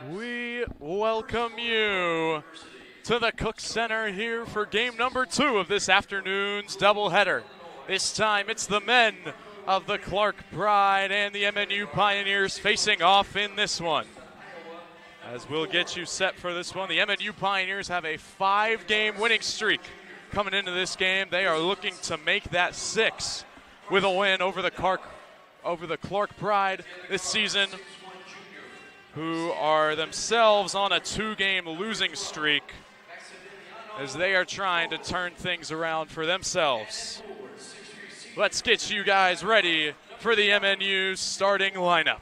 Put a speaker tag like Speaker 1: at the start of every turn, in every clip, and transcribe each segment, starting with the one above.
Speaker 1: We welcome you to the Cook Center here for game number 2 of this afternoon's doubleheader. This time it's the men of the Clarke Pride and the MNU Pioneers facing off in this one. As we'll get you set for this one, the MNU Pioneers have a 5-game winning streak coming into this game. They are looking to make that 6 with a win over the Clarke Pride this season, who are themselves on a 2-game losing streak as they are trying to turn things around for themselves. Let's get you guys ready for the MNU starting lineup.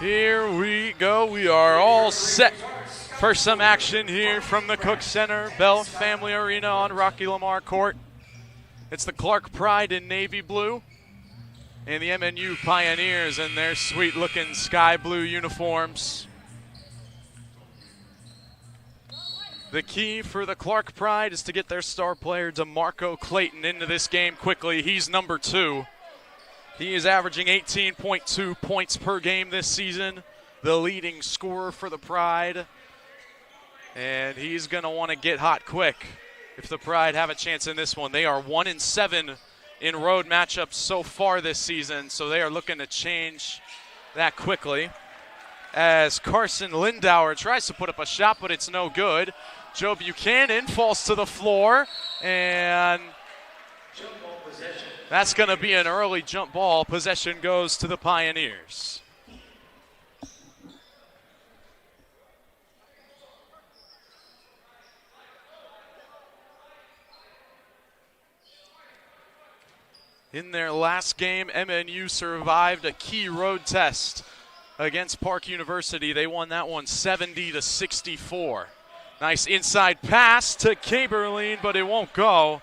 Speaker 1: Here we go. We are all set for some action here from the Cook Center Bell Family Arena on Rocky Lamar Court. It's the Clarke Pride in navy blue and the MNU Pioneers in their sweet-looking sky blue uniforms. The key for the Clarke Pride is to get their star player DeMarco Clayton into this game quickly. He's number 2. He is averaging 18.2 points per game this season, the leading scorer for the Pride. And he's going to want to get hot quick if the Pride have a chance in this one. They are 1-7 in road matchups so far this season, so they are looking to change that quickly. As Carson Lindauer tries to put up a shot, but it's no good. Joe Buchanan falls to the floor, and that's going to be an early jump ball. Possession goes to the Pioneers. In their last game, MNU survived a key road test against Park University. They won that one 70-64. Nice inside pass to Caberline, but it won't go.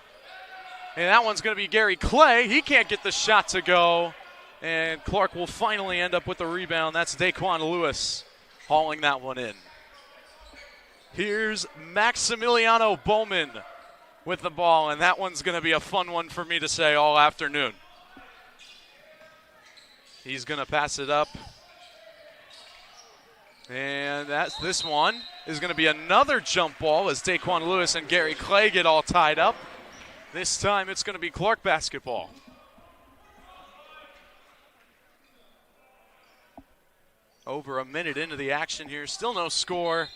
Speaker 1: And that one's going to be Gary Clay. He can't get the shot to go. And Clarke will finally end up with the rebound. That's Daquan Lewis hauling that one in. Here's Maximiliano Bowman with the ball, and that one's going to be a fun one for me to say all afternoon. He's going to pass it up. And this one is going to be another jump ball as Daquan Lewis and Gary Clay get all tied up. This time it's going to be Clarke basketball. Over a minute into the action here. Still no score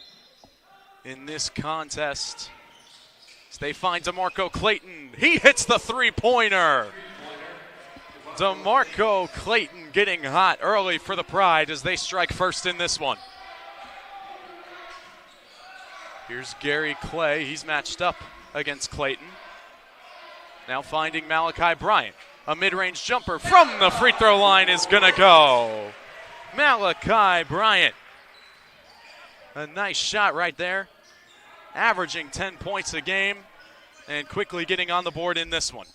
Speaker 1: in this contest. As they find DeMarco Clayton. He hits the three-pointer. DeMarco Clayton getting hot early for the Pride as they strike first in this one. Here's Gary Clay. He's matched up against Clayton. Now finding Malachi Bryant. A mid-range jumper from the free throw line is going to go. Malachi Bryant. A nice shot right there. Averaging 10 points a game and quickly getting on the board in this one.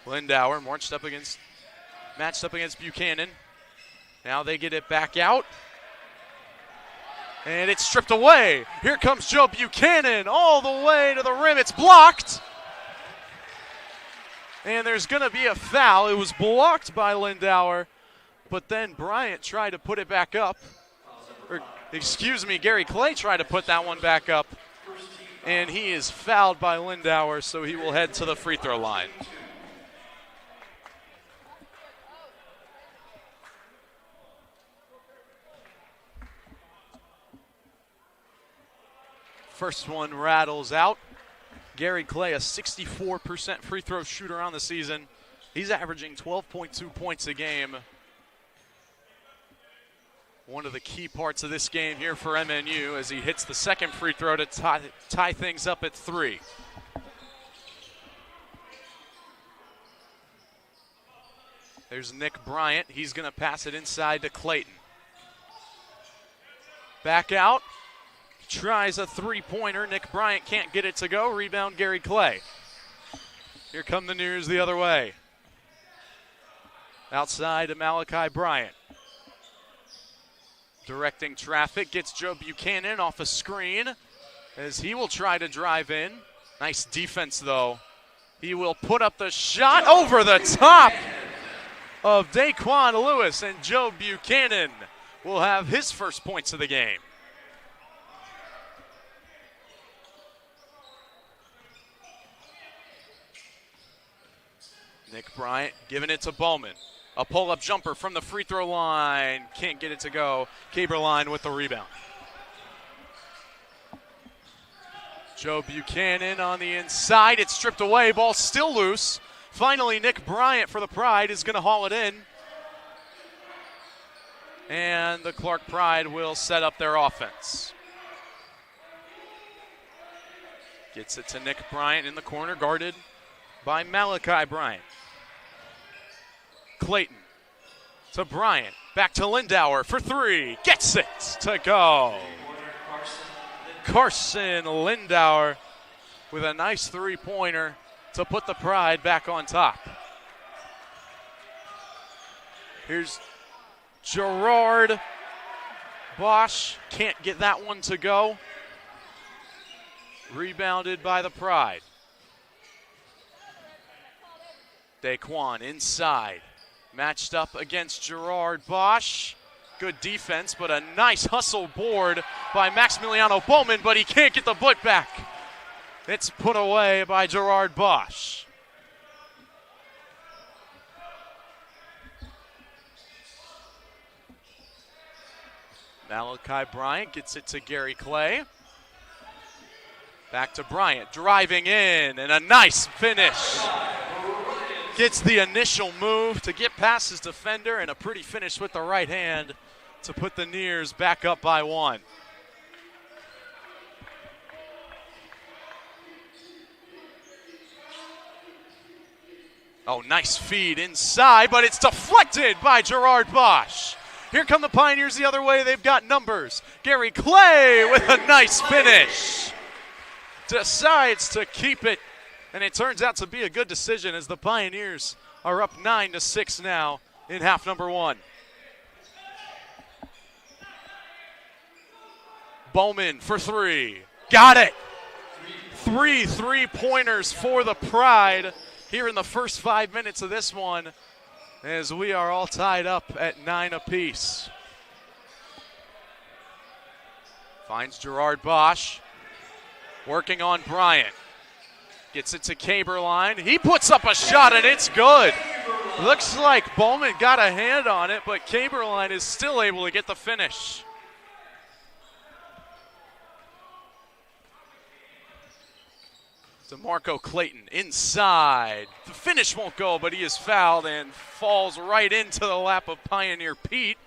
Speaker 1: Lindauer matched up against Buchanan. Now they get it back out. And it's stripped away. Here comes Joe Buchanan all the way to the rim. It's blocked. And there's going to be a foul. It was blocked by Lindauer, but then Bryant tried to put it back up. Gary Clay tried to put that one back up. And he is fouled by Lindauer, so he will head to the free throw line. First one rattles out. Gary Clay, a 64% free throw shooter on the season. He's averaging 12.2 points a game. One of the key parts of this game here for MNU as he hits the second free throw to tie things up at 3. There's Nick Bryant. He's going to pass it inside to Clayton. Back out. Tries a three-pointer. Nick Bryant can't get it to go. Rebound, Gary Clay. Here come the Nears the other way. Outside to Malachi Bryant. Directing traffic, gets Joe Buchanan off a screen as he will try to drive in. Nice defense, though. He will put up the shot over the top of Daquan Lewis, and Joe Buchanan will have his first points of the game. Nick Bryant giving it to Bowman. A pull-up jumper from the free throw line. Can't get it to go. Caberline with the rebound. Joe Buchanan on the inside. It's stripped away. Ball still loose. Finally, Nick Bryant for the Pride is going to haul it in. And the Clarke Pride will set up their offense. Gets it to Nick Bryant in the corner, guarded by Malachi Bryant. Clayton to Bryant, back to Lindauer for 3, gets it to go. Carson Lindauer with a nice three-pointer to put the Pride back on top. Here's Gerard Bosch, can't get that one to go. Rebounded by the Pride. Daquan inside. Matched up against Gerard Bosch. Good defense, but a nice hustle board by Maximiliano Bowman, but he can't get the foot back. It's put away by Gerard Bosch. Malachi Bryant gets it to Gary Clay. Back to Bryant, driving in, and a nice finish. Gets the initial move to get past his defender, and a pretty finish with the right hand to put the Nears back up by 1. Oh, nice feed inside, but it's deflected by Gerard Bosch. Here come the Pioneers the other way. They've got numbers. Gary Clay with a nice finish. Decides to keep it. And it turns out to be a good decision as the Pioneers are up 9-6 now in half number 1. Bowman for 3. Got it. 3 3-pointers for the Pride here in the first 5 minutes of this one as we are all tied up at 9 apiece. Finds Gerard Bosch. Working on Bryant. Gets it to Caberline. He puts up a shot, and it's good. Looks like Bowman got a hand on it, but Caberline is still able to get the finish. DeMarco Clayton inside. The finish won't go, but he is fouled and falls right into the lap of Pioneer Pete.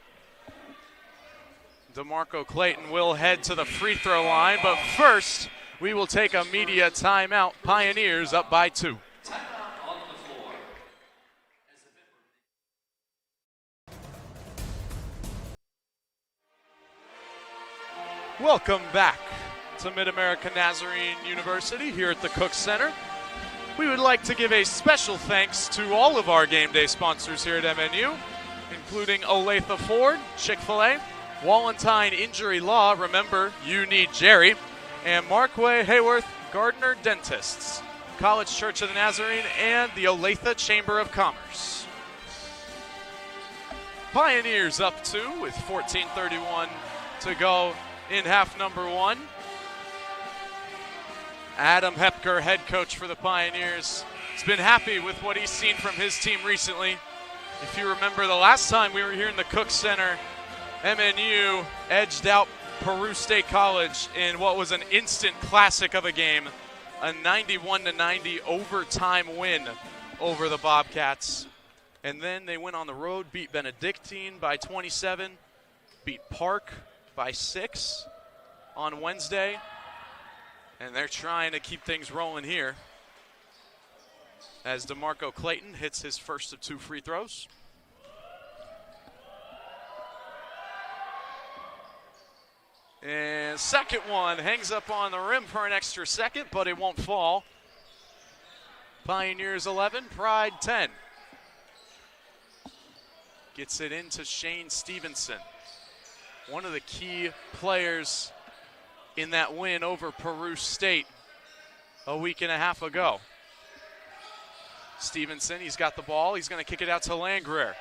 Speaker 1: DeMarco Clayton will head to the free throw line, but first, we will take a media timeout. Pioneers up by 2. Welcome back to Mid-America Nazarene University here at the Cook Center. We would like to give a special thanks to all of our game day sponsors here at MNU, including Olathe Ford, Chick-fil-A, Wallentine Injury Law, remember, you need Jerry, and Markway Hayworth Gardner Dentists, College Church of the Nazarene, and the Olathe Chamber of Commerce. Pioneers up 2 with 14:31 to go in half number 1. Adam Hepker, head coach for the Pioneers, has been happy with what he's seen from his team recently. If you remember the last time we were here in the Cook Center, MNU edged out Peru State College in what was an instant classic of a game, a 91-90 overtime win over the Bobcats. And then they went on the road, beat Benedictine by 27, beat Park by 6 on Wednesday. And they're trying to keep things rolling here as DeMarco Clayton hits his first of 2 free throws. And second one hangs up on the rim for an extra second, but it won't fall. Pioneers 11, Pride 10. Gets it into Shane Stevenson, one of the key players in that win over Peru State a week and a half ago. Stevenson, he's got the ball. He's going to kick it out to Landgren.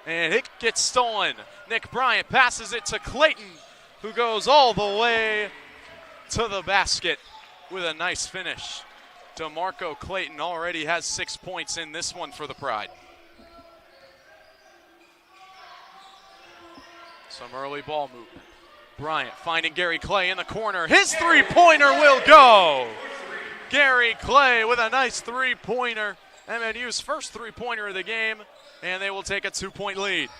Speaker 1: And it gets stolen. Nick Bryant passes it to Clayton, who goes all the way to the basket with a nice finish. DeMarco Clayton already has 6 points in this one for the Pride. Some early ball movement. Bryant finding Gary Clay in the corner. His three-pointer will go. Gary Clay with a nice three-pointer. MNU's first three-pointer of the game, and they will take a 2-point lead.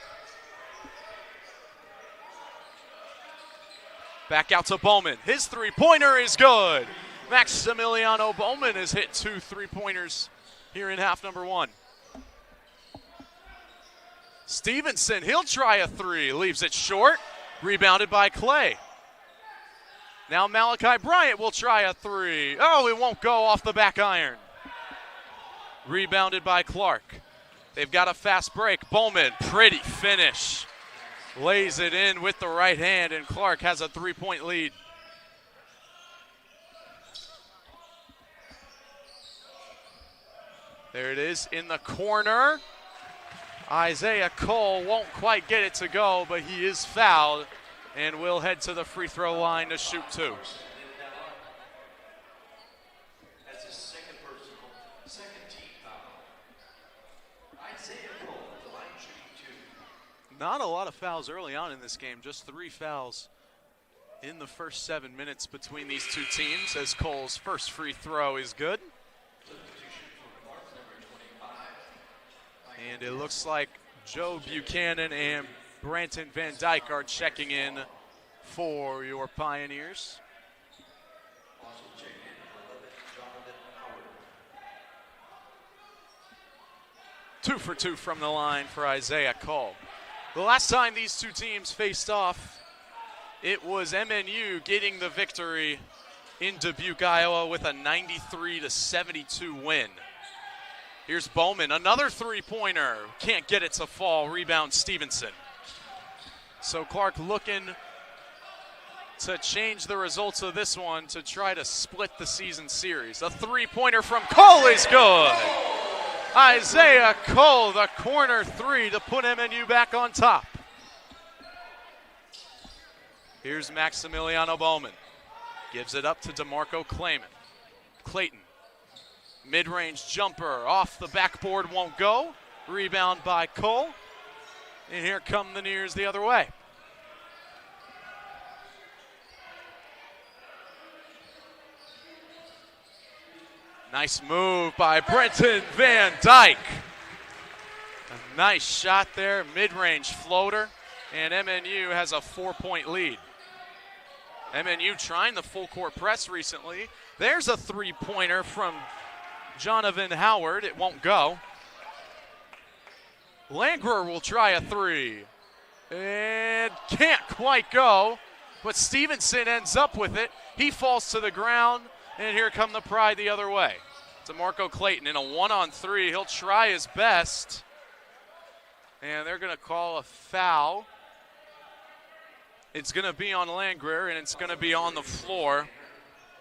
Speaker 1: Back out to Bowman. His three-pointer is good. Maximiliano Bowman has hit 2 three-pointers here in half number 1. Stevenson, he'll try a 3. Leaves it short. Rebounded by Clay. Now Malachi Bryant will try a 3. Oh, it won't go off the back iron. Rebounded by Clarke. They've got a fast break. Bowman, pretty finish. Lays it in with the right hand, and Clarke has a 3-point lead. There it is in the corner. Isaiah Cole won't quite get it to go, but he is fouled and will head to the free throw line to shoot 2.
Speaker 2: That's his second team foul. Isaiah Cole at the line shooting 2.
Speaker 1: Not a lot of fouls early on in this game, just 3 fouls in the first 7 minutes between these two teams, as Cole's first free throw is good. And it looks like Joe Buchanan and Branton Van Dyke are checking in for your Pioneers.
Speaker 2: Also checking in 11, Jonathan Howard.
Speaker 1: 2 for 2 from the line for Isaiah Cole. The last time these two teams faced off, it was MNU getting the victory in Dubuque, Iowa with a 93-72 win. Here's Bowman, another three-pointer. Can't get it to fall. Rebound Stevenson. So Clarke looking to change the results of this one to try to split the season series. A three-pointer from Cole is good. Isaiah Cole, the corner 3 to put MNU back on top. Here's Maximiliano Bowman. Gives it up to DeMarco Clayton. Mid-range jumper off the backboard, won't go. Rebound by Cole. And here come the Nears the other way. Nice move by Brenton Van Dyke. A nice shot there, mid-range floater. And MNU has a 4-point lead. MNU trying the full court press recently. There's a three-pointer from Jonathan Howard. It won't go. Landgren will try a 3. And can't quite go. But Stevenson ends up with it. He falls to the ground. And here come the Pride the other way. DeMarco Clayton in a 1-on-3. He'll try his best. And they're going to call a foul. It's going to be on Landgren, and it's going to be on the floor.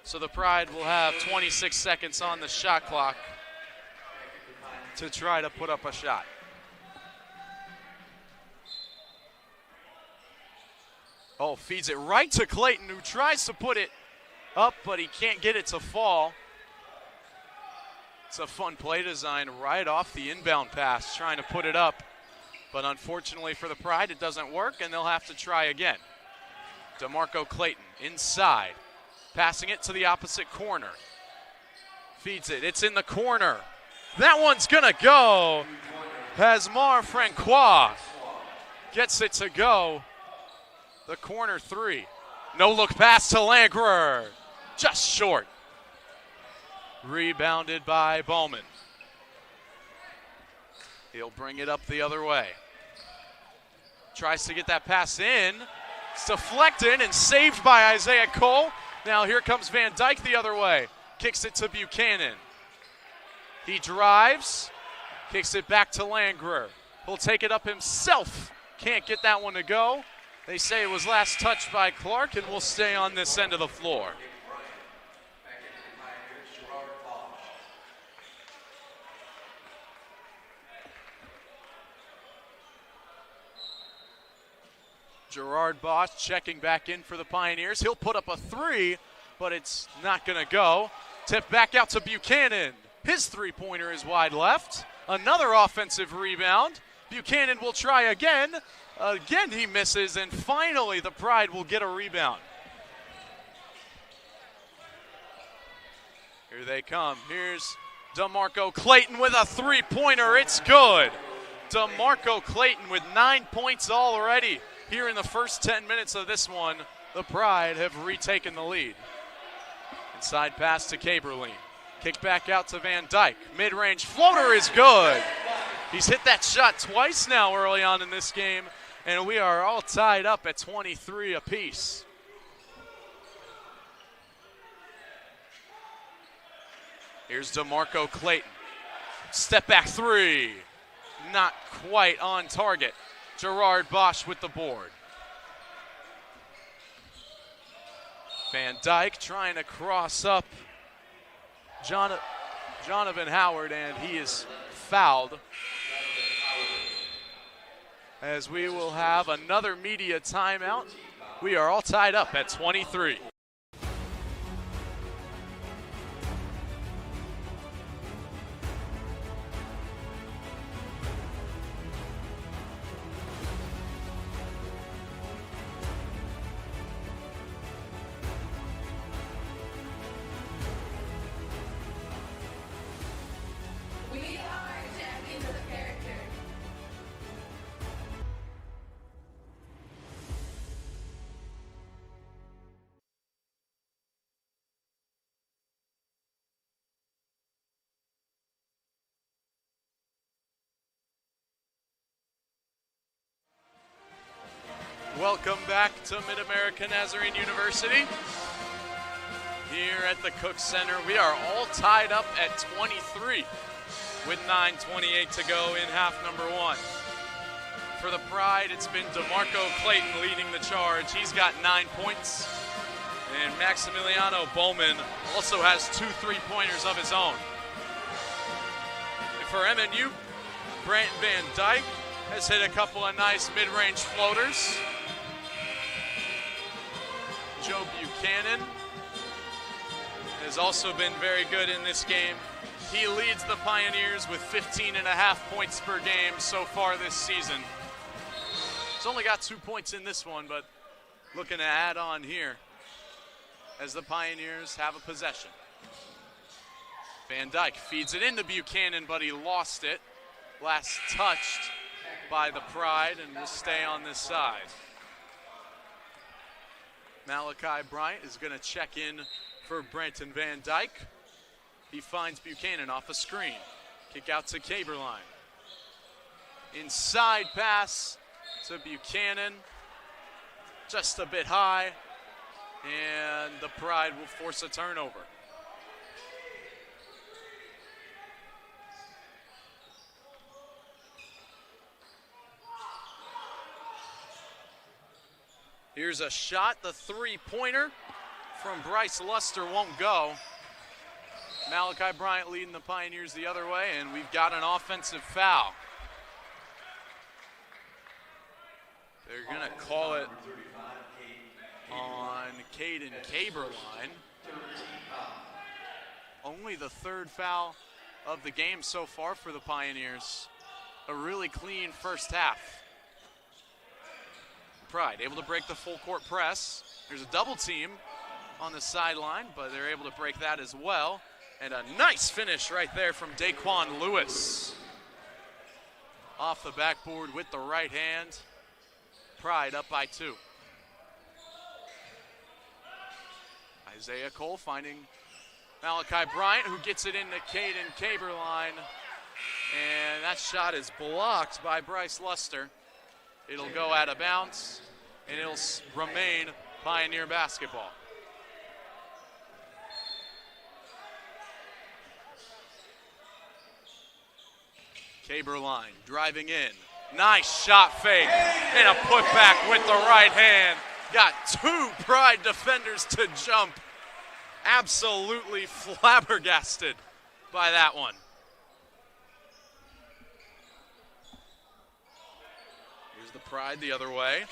Speaker 1: So the Pride will have 26 seconds on the shot clock to try to put up a shot. Oh, feeds it right to Clayton, who tries to put it up, but he can't get it to fall. It's a fun play design right off the inbound pass, trying to put it up. But unfortunately for the Pride, it doesn't work, and they'll have to try again. DeMarco Clayton inside, passing it to the opposite corner. Feeds it. It's in the corner. That one's going to go. Hasmar Francois gets it to go. The corner three. No look pass to Langrer. Just short. Rebounded by Bowman. He'll bring it up the other way. Tries to get that pass in. It's deflected and saved by Isaiah Cole. Now here comes Van Dyke the other way. Kicks it to Buchanan. He drives. Kicks it back to Langrer. He'll take it up himself. Can't get that one to go. They say it was last touched by Clarke and will stay on this end of the floor. Gerard Bosch checking back in for the Pioneers. He'll put up a three, but it's not going to go. Tip back out to Buchanan. His three-pointer is wide left. Another offensive rebound. Buchanan will try again. Again he misses, and finally the Pride will get a rebound. Here they come. Here's DeMarco Clayton with a three-pointer. It's good. DeMarco Clayton with 9 points already. Here in the first 10 minutes of this one, the Pride have retaken the lead. Inside pass to Caberline. Kick back out to Van Dyke. Mid-range floater is good. He's hit that shot twice now early on in this game, and we are all tied up at 23 apiece. Here's DeMarco Clayton. Step back three. Not quite on target. Gerard Bosch with the board. Van Dyke trying to cross up Jonathan Howard, and he is fouled. As we will have another media timeout. We are all tied up at 23. Welcome back to Mid-America Nazarene University. Here at the Cook Center, we are all tied up at 23 with 9:28 to go in half number one. For the Pride, it's been DeMarco Clayton leading the charge. He's got 9 points. And Maximiliano Bowman also has 2 3-pointers of his own. And for MNU, Brant Van Dyke has hit a couple of nice mid-range floaters. Joe Buchanan has also been very good in this game. He leads the Pioneers with 15.5 points per game so far this season. He's only got 2 points in this one, but looking to add on here as the Pioneers have a possession. Van Dyke feeds it into Buchanan, but he lost it. Last touched by the Pride, and will stay on this side. Malachi Bryant is going to check in for Brenton Van Dyke. He finds Buchanan off a screen. Kick out to Caberline. Inside pass to Buchanan. Just a bit high. And the Pride will force a turnover. Here's a shot, the three-pointer from Bryce Luster won't go. Malachi Bryant leading the Pioneers the other way, and we've got an offensive foul. They're going to call it on Caden Caberline. Only the third foul of the game so far for the Pioneers. A really clean first half. Pride able to break the full court press. There's a double team on the sideline, but they're able to break that as well. And a nice finish right there from Daquan Lewis. Off the backboard with the right hand. Pride up by 2. Isaiah Cole finding Malachi Bryant, who gets it into Caden Caberline. And that shot is blocked by Bryce Luster. It'll go out of bounds, and it'll remain Pioneer basketball. Caberline driving in. Nice shot fake and a putback with the right hand. Got 2 Pride defenders to jump. Absolutely flabbergasted by that one. Here's the Pride the other way.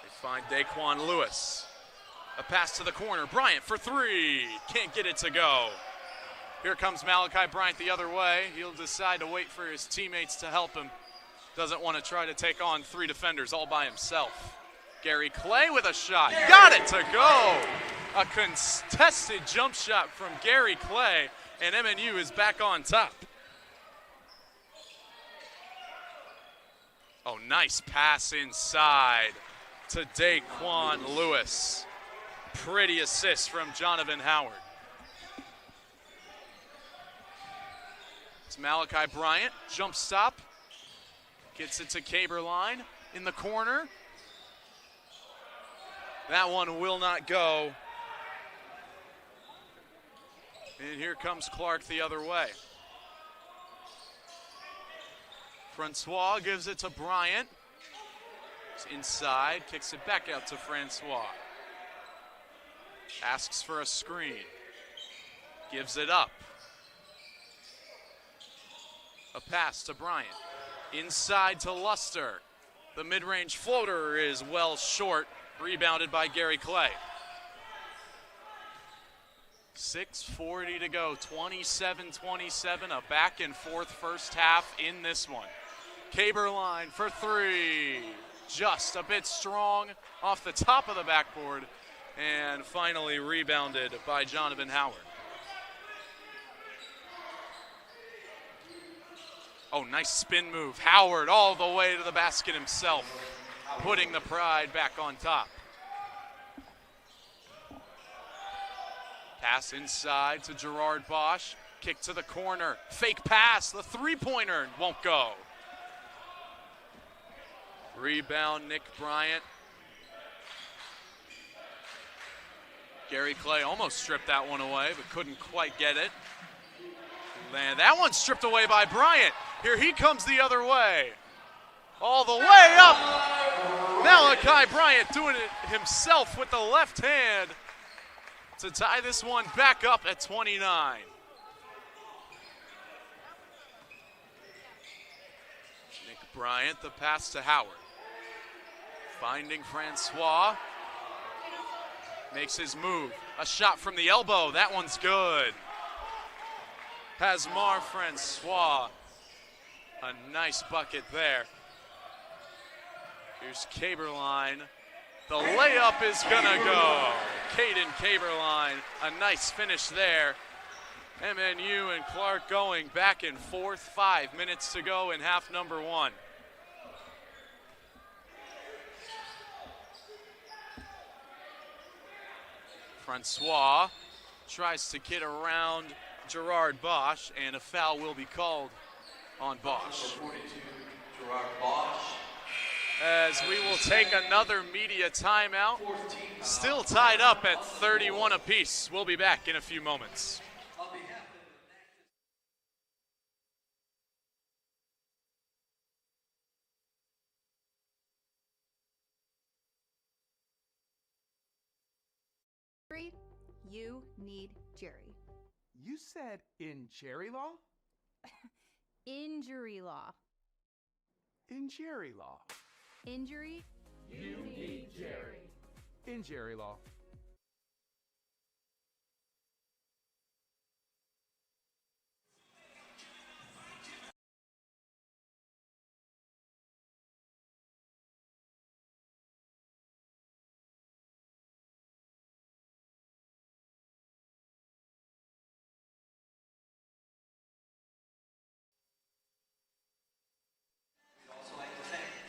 Speaker 1: They find Daquan Lewis. A pass to the corner. Bryant for 3. Can't get it to go. Here comes Malachi Bryant the other way. He'll decide to wait for his teammates to help him. Doesn't want to try to take on 3 defenders all by himself. Gary Clay with a shot. Got it to go. A contested jump shot from Gary Clay, and MNU is back on top. Oh, nice pass inside to Daquan Lewis. Pretty assist from Jonathan Howard. It's Malachi Bryant, jump stop. Gets it to Caberline in the corner. That one will not go. And here comes Clarke the other way. Francois gives it to Bryant. It's inside, kicks it back out to Francois. Asks for a screen. Gives it up. A pass to Bryant. Inside to Luster. The mid-range floater is well short. Rebounded by Gary Clay. 6:40 to go. 27-27. A back and forth first half in this one. Caberline for 3. Just a bit strong off the top of the backboard. And finally rebounded by Jonathan Howard. Oh, nice spin move. Howard all the way to the basket himself, putting the Pride back on top. Pass inside to Gerard Bosch. Kick to the corner. Fake pass. The three-pointer won't go. Rebound, Nick Bryant. Gary Clay almost stripped that one away, but couldn't quite get it. And that one's stripped away by Bryant. Here he comes the other way. All the way up. Malachi Bryant doing it himself with the left hand to tie this one back up at 29. Nick Bryant, the pass to Howard. Finding Francois. Makes his move. A shot from the elbow. That one's good. Hasmar Francois. A nice bucket there. Here's Caberline. The layup is gonna go. Caden Caberline. A nice finish there. MNU and Clarke going back and forth. 5 minutes to go in half number 1. Francois tries to get around Gerard Bosch, and a foul will be called on Bosch.
Speaker 2: 42, Gerard Bosch.
Speaker 1: As we will take another media timeout. Still tied up at 31 apiece. We'll be back in a few moments.
Speaker 3: You need Jerry.
Speaker 4: You said in Cherry Law?
Speaker 3: Injury law.
Speaker 4: Injury law.
Speaker 3: Injury.
Speaker 5: You need Jerry.
Speaker 4: Injury law.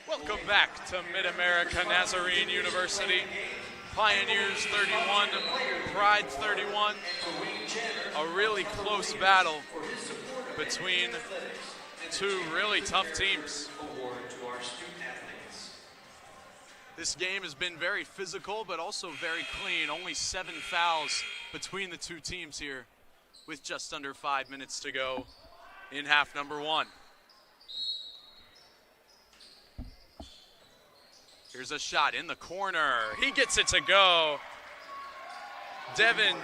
Speaker 1: Welcome back to Mid-America Nazarene University. Pioneers 31, Pride 31. A really close battle between two really tough teams. This game has been very physical, but also very clean. Only 7 fouls between the two teams here with just under 5 minutes to go in half number 1. Here's a shot in the corner. He gets it to go. Devin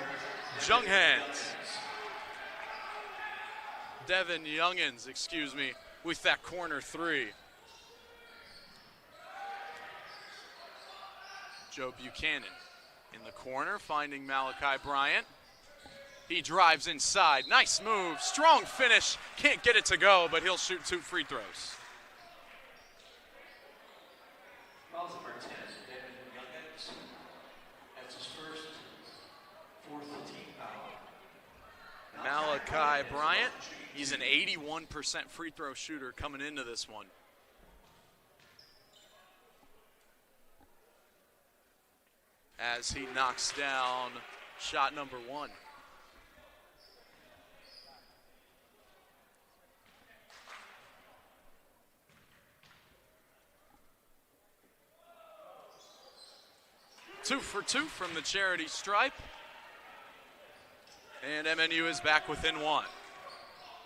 Speaker 1: Youngins, excuse me, with that corner 3. Joe Buchanan in the corner, finding Malachi Bryant. He drives inside. Nice move. Strong finish. Can't get it to go, but he'll shoot 2 free throws.
Speaker 2: Fouls number 10, Devin Youngins. That's his first, 4th team foul.
Speaker 1: Malachi Bryant, he's an 81% free throw shooter coming into this one. As he knocks down shot number 1. Two for 2 from the charity stripe. And MNU is back within 1.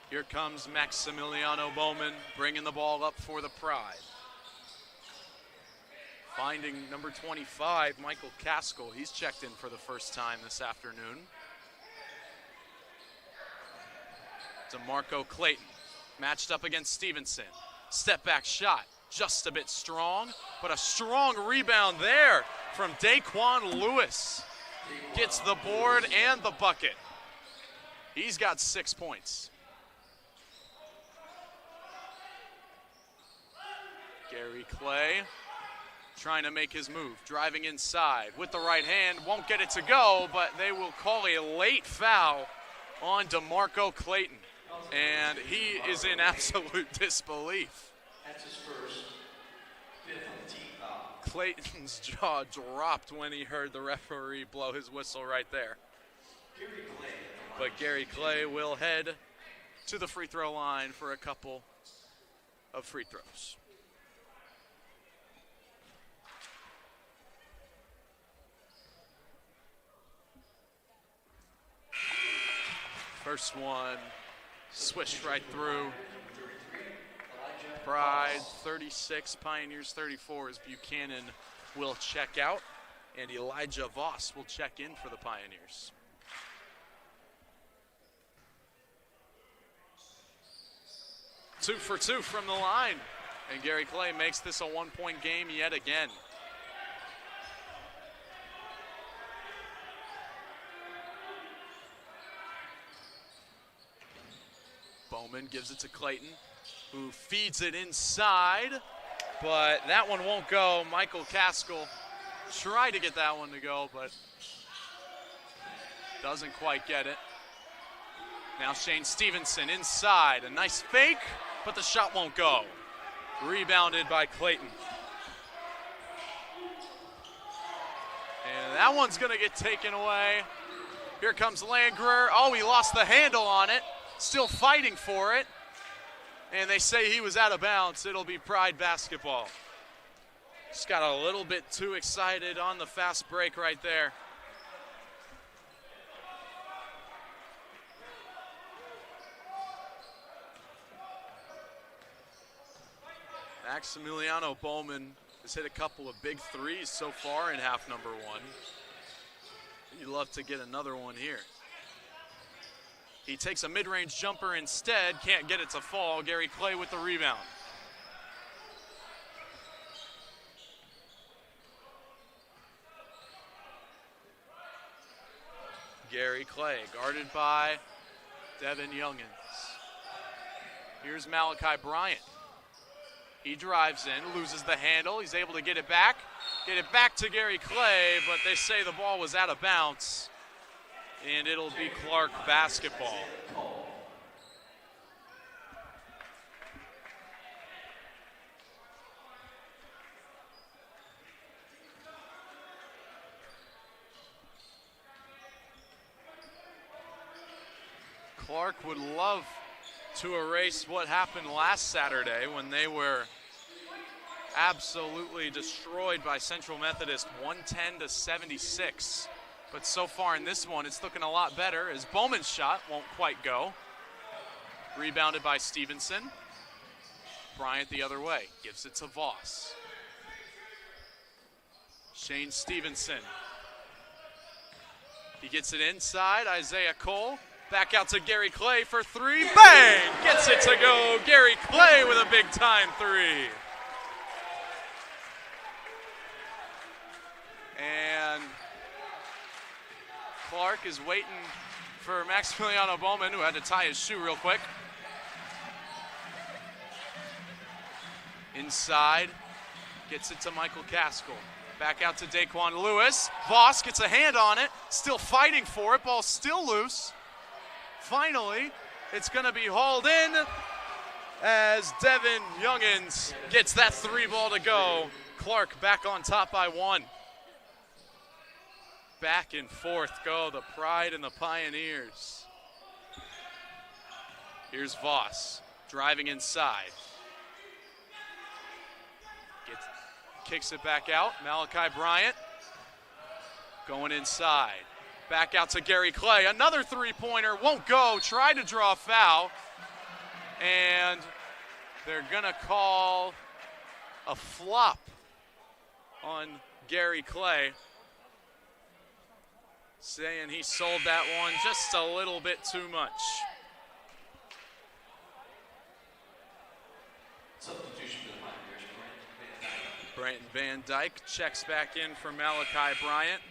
Speaker 1: Here comes Maximiliano Bowman bringing the ball up for the Pride. Finding number 25, Michael Caskell. He's checked in for the first time this afternoon. DeMarco Clayton matched up against Stevenson. Step back shot, just a bit strong, but a strong rebound there from Daquan Lewis. Gets the board and the bucket. He's got 6 points. Gary Clay trying to make his move, driving inside with the right hand, won't get it to go, but they will call a late foul on DeMarco Clayton, and he is in absolute disbelief.
Speaker 2: That's his first, 5th team foul.
Speaker 1: Clayton's jaw dropped when he heard the referee blow his whistle right there. But Gary Clay will head to the free throw line for a couple of free throws. First one, swished right through. Pride 36, Pioneers 34 as Buchanan will check out, and Elijah Voss will check in for the Pioneers. Two for 2 from the line, and Gary Clay makes this a 1-point game yet again. Bowman gives it to Clayton, who feeds it inside, but that one won't go. Michael Caskell tried to get that one to go, but doesn't quite get it. Now Shane Stevenson inside, a nice fake, but the shot won't go. Rebounded by Clayton. And that one's gonna get taken away. Here comes Landgrer. Oh, he lost the handle on it. Still fighting for it. And they say he was out of bounds. It'll be Pride basketball. Just got a little bit too excited on the fast break right there. Maximiliano Bowman has hit a couple of big threes so far in half number 1. You'd love to get another one here. He takes a mid-range jumper instead, can't get it to fall. Gary Clay with the rebound. Gary Clay guarded by Devin Youngins. Here's Malachi Bryant. He drives in, loses the handle. He's able to get it back to Gary Clay, but they say the ball was out of bounds, and it'll be Clarke basketball. Clarke would love to erase what happened last Saturday when they were absolutely destroyed by Central Methodist, 110-76. But so far in this one, it's looking a lot better as Bowman's shot won't quite go. Rebounded by Stevenson. Bryant the other way, gives it to Voss. Shane Stevenson. He gets it inside, Isaiah Cole. Back out to Gary Clay for three. Bang! Gets it to go. Gary Clay with a big-time three. And Clarke is waiting for Maximiliano Bowman, who had to tie his shoe real quick. Inside, gets it to Michael Caskell. Back out to Daquan Lewis. Voss gets a hand on it, still fighting for it. Ball still loose. Finally, it's going to be hauled in as Devin Youngins gets that three ball to go. Clarke back on top by one. Back and forth go the Pride and the Pioneers. Here's Voss driving inside. Kicks it back out. Malachi Bryant going inside. Back out to Gary Clay. Another three-pointer won't go. Tried to draw a foul. And they're going to call a flop on Gary Clay, saying he sold that one just a little bit too much.
Speaker 2: Substitution for the Pioneers,
Speaker 1: Brandon Van Dyke checks back in for Malachi Bryant.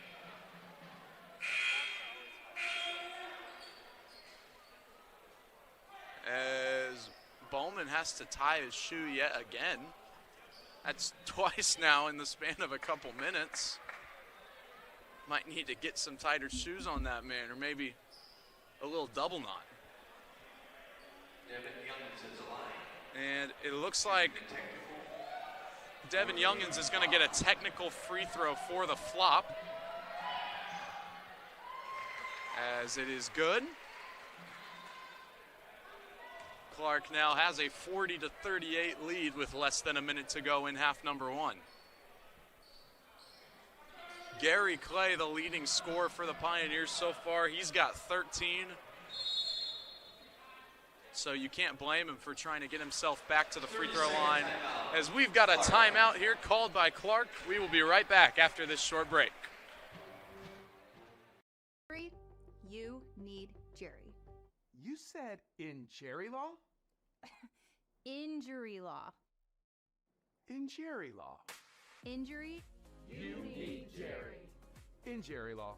Speaker 1: As Bowman has to tie his shoe yet again. That's twice now in the span of a couple minutes. Might need to get some tighter shoes on that man, or maybe a little double knot.
Speaker 2: Devin Youngins is the line.
Speaker 1: And it looks like Devin Youngins is going to get a technical free throw for the flop, as it is good. Clarke now has a 40-38 lead with less than a minute to go in half number one. Gary Clay, the leading scorer for the Pioneers so far. He's got 13. So you can't blame him for trying to get himself back to the free throw line. As we've got a timeout here called by Clarke. We will be right back after this short break.
Speaker 3: You need Jerry.
Speaker 4: You said in Jerry law?
Speaker 3: Injury law.
Speaker 4: In Jerry law.
Speaker 3: Injury.
Speaker 5: You need Jerry.
Speaker 4: In Jerry law.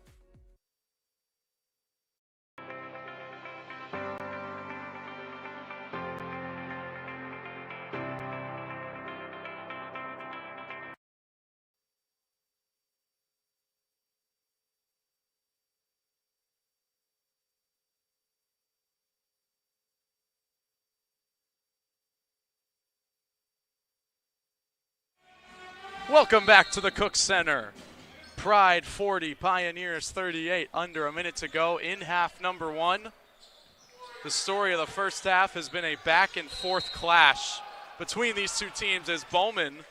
Speaker 1: Welcome back to the Cook Center. Pride 40, Pioneers 38, under a minute to go in half number one. The story of the first half has been a back and forth clash between these two teams as Bowman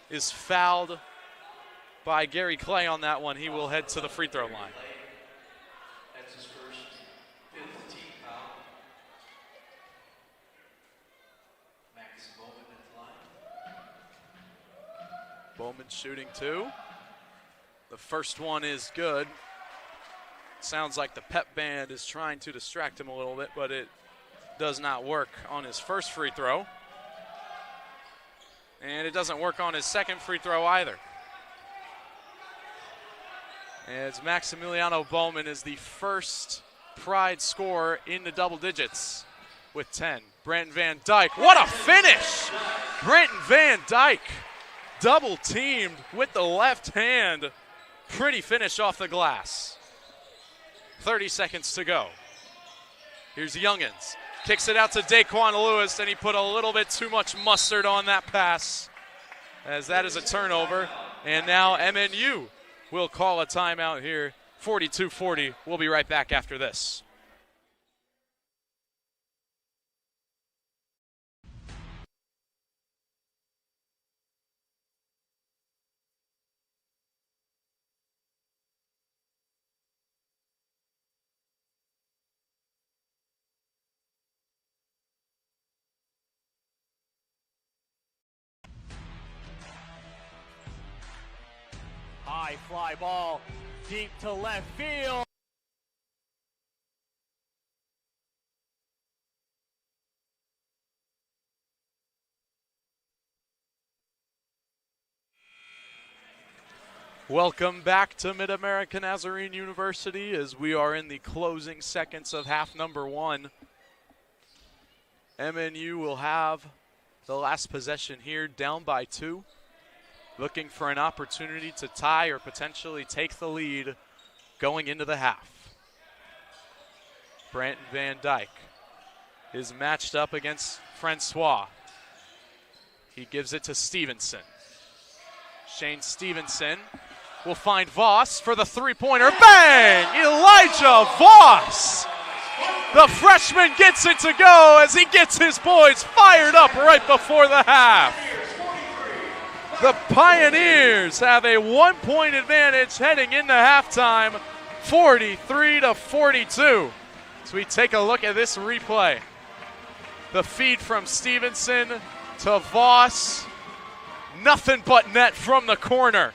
Speaker 1: is fouled by Gary Clay on that one. He will head to the free throw line.
Speaker 2: That's his first, fifth team foul. Max Bowman at the line.
Speaker 1: Bowman shooting two. The first one is good. Sounds like the pep band is trying to distract him a little bit, but it does not work on his first free throw. And it doesn't work on his second free throw either. As Maximiliano Bowman is the first Pride scorer in the double digits with 10. Brent Van Dyke, what a finish! Brent Van Dyke double teamed with the left hand. Pretty finish off the glass. 30 seconds to go. Here's Youngins. Kicks it out to Daquan Lewis, and he put a little bit too much mustard on that pass, as that is a turnover. And now MNU will call a timeout here. 42-40. We'll be right back after this.
Speaker 6: High fly ball, deep to left field.
Speaker 1: Welcome back to Mid-America Nazarene University as we are in the closing seconds of half number 1. MNU will have the last possession here, down by 2. Looking for an opportunity to tie or potentially take the lead going into the half. Brent Van Dyke is matched up against Francois. He gives it to Stevenson. Shane Stevenson will find Voss for the three-pointer. Bang! Elijah Voss! The freshman gets it to go as he gets his boys fired up right before the half. The Pioneers have a 1-point advantage heading into halftime, 43-42. So we take a look at this replay. The feed from Stevenson to Voss. Nothing but net from the corner.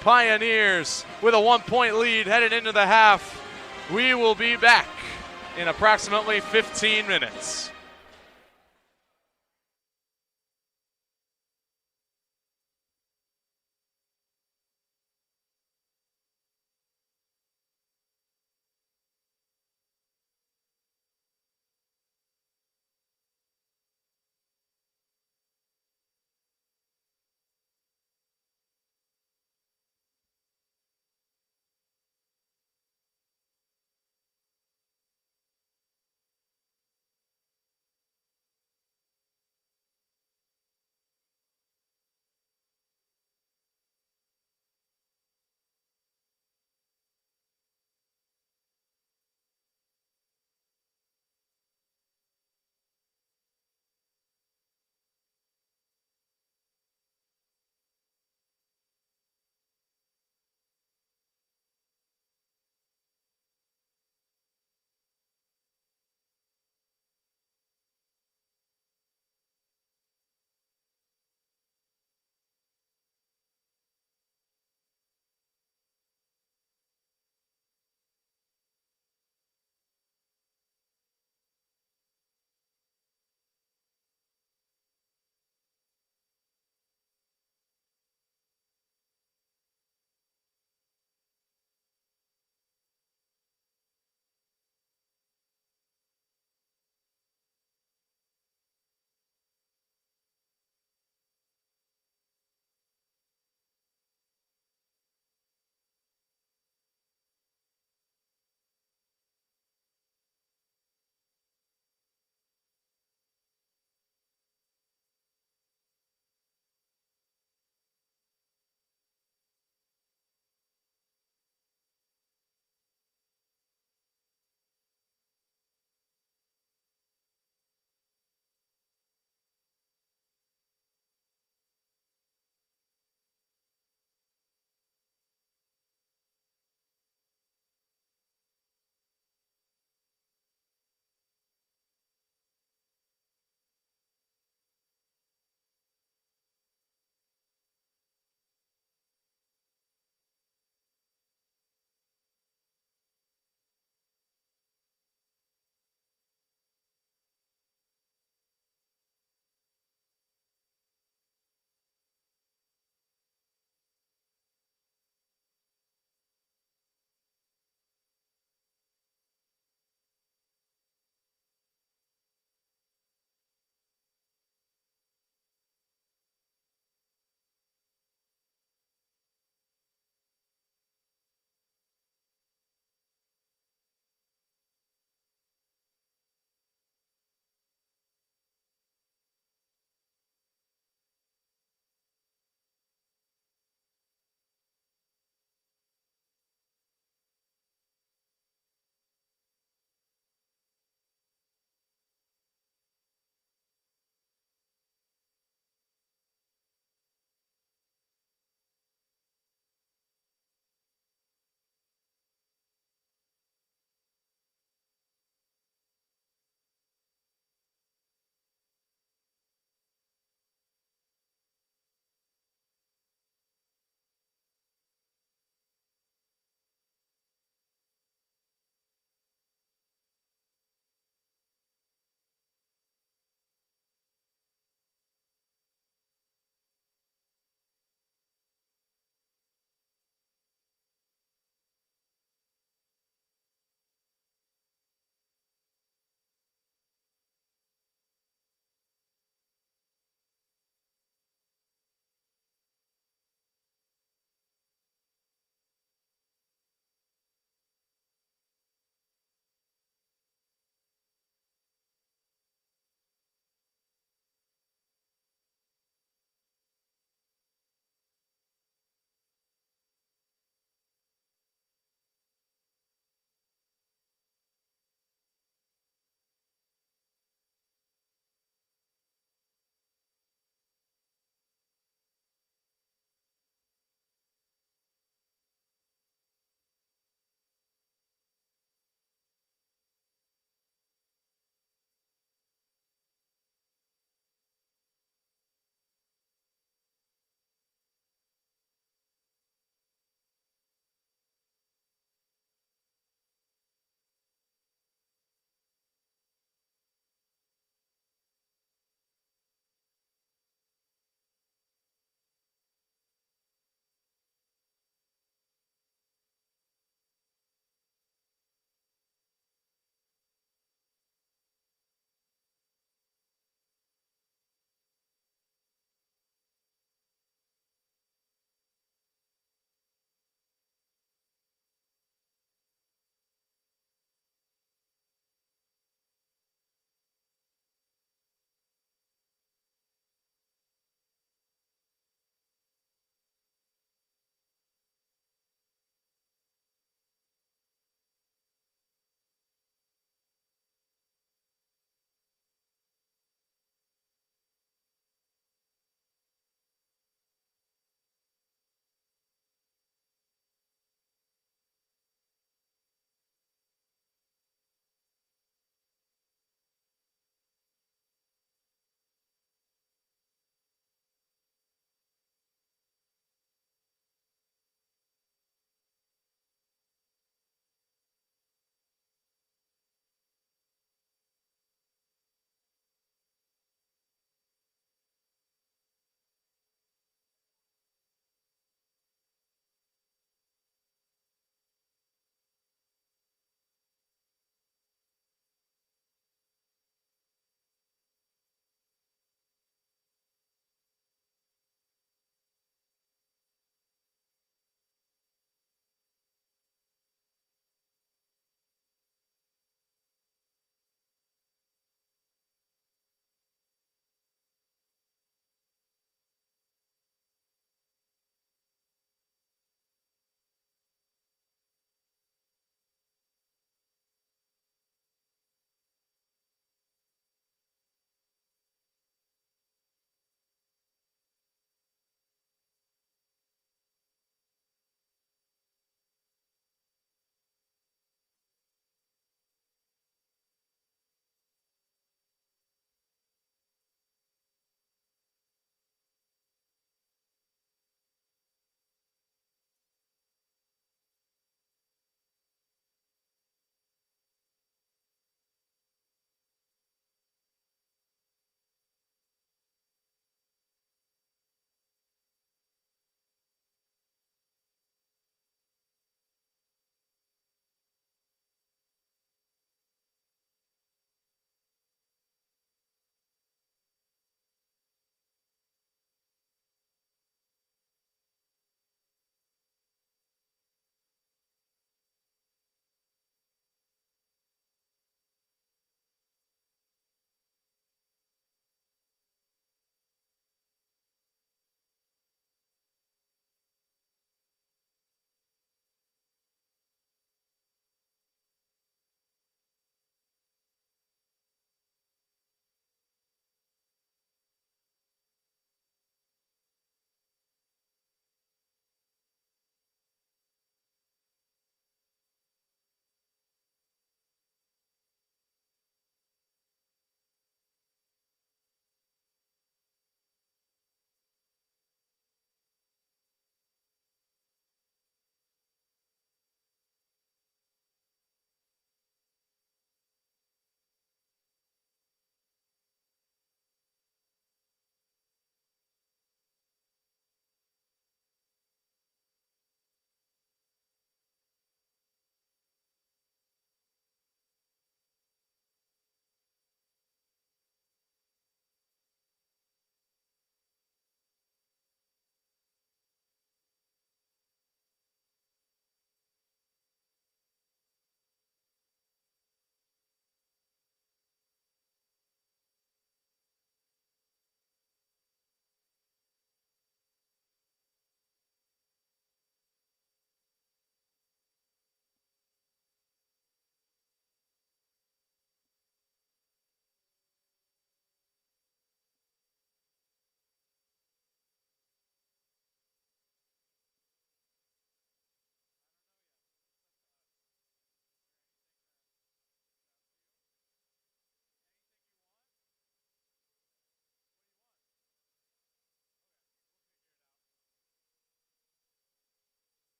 Speaker 1: Pioneers with a 1-point lead headed into the half. We will be back in approximately 15 minutes.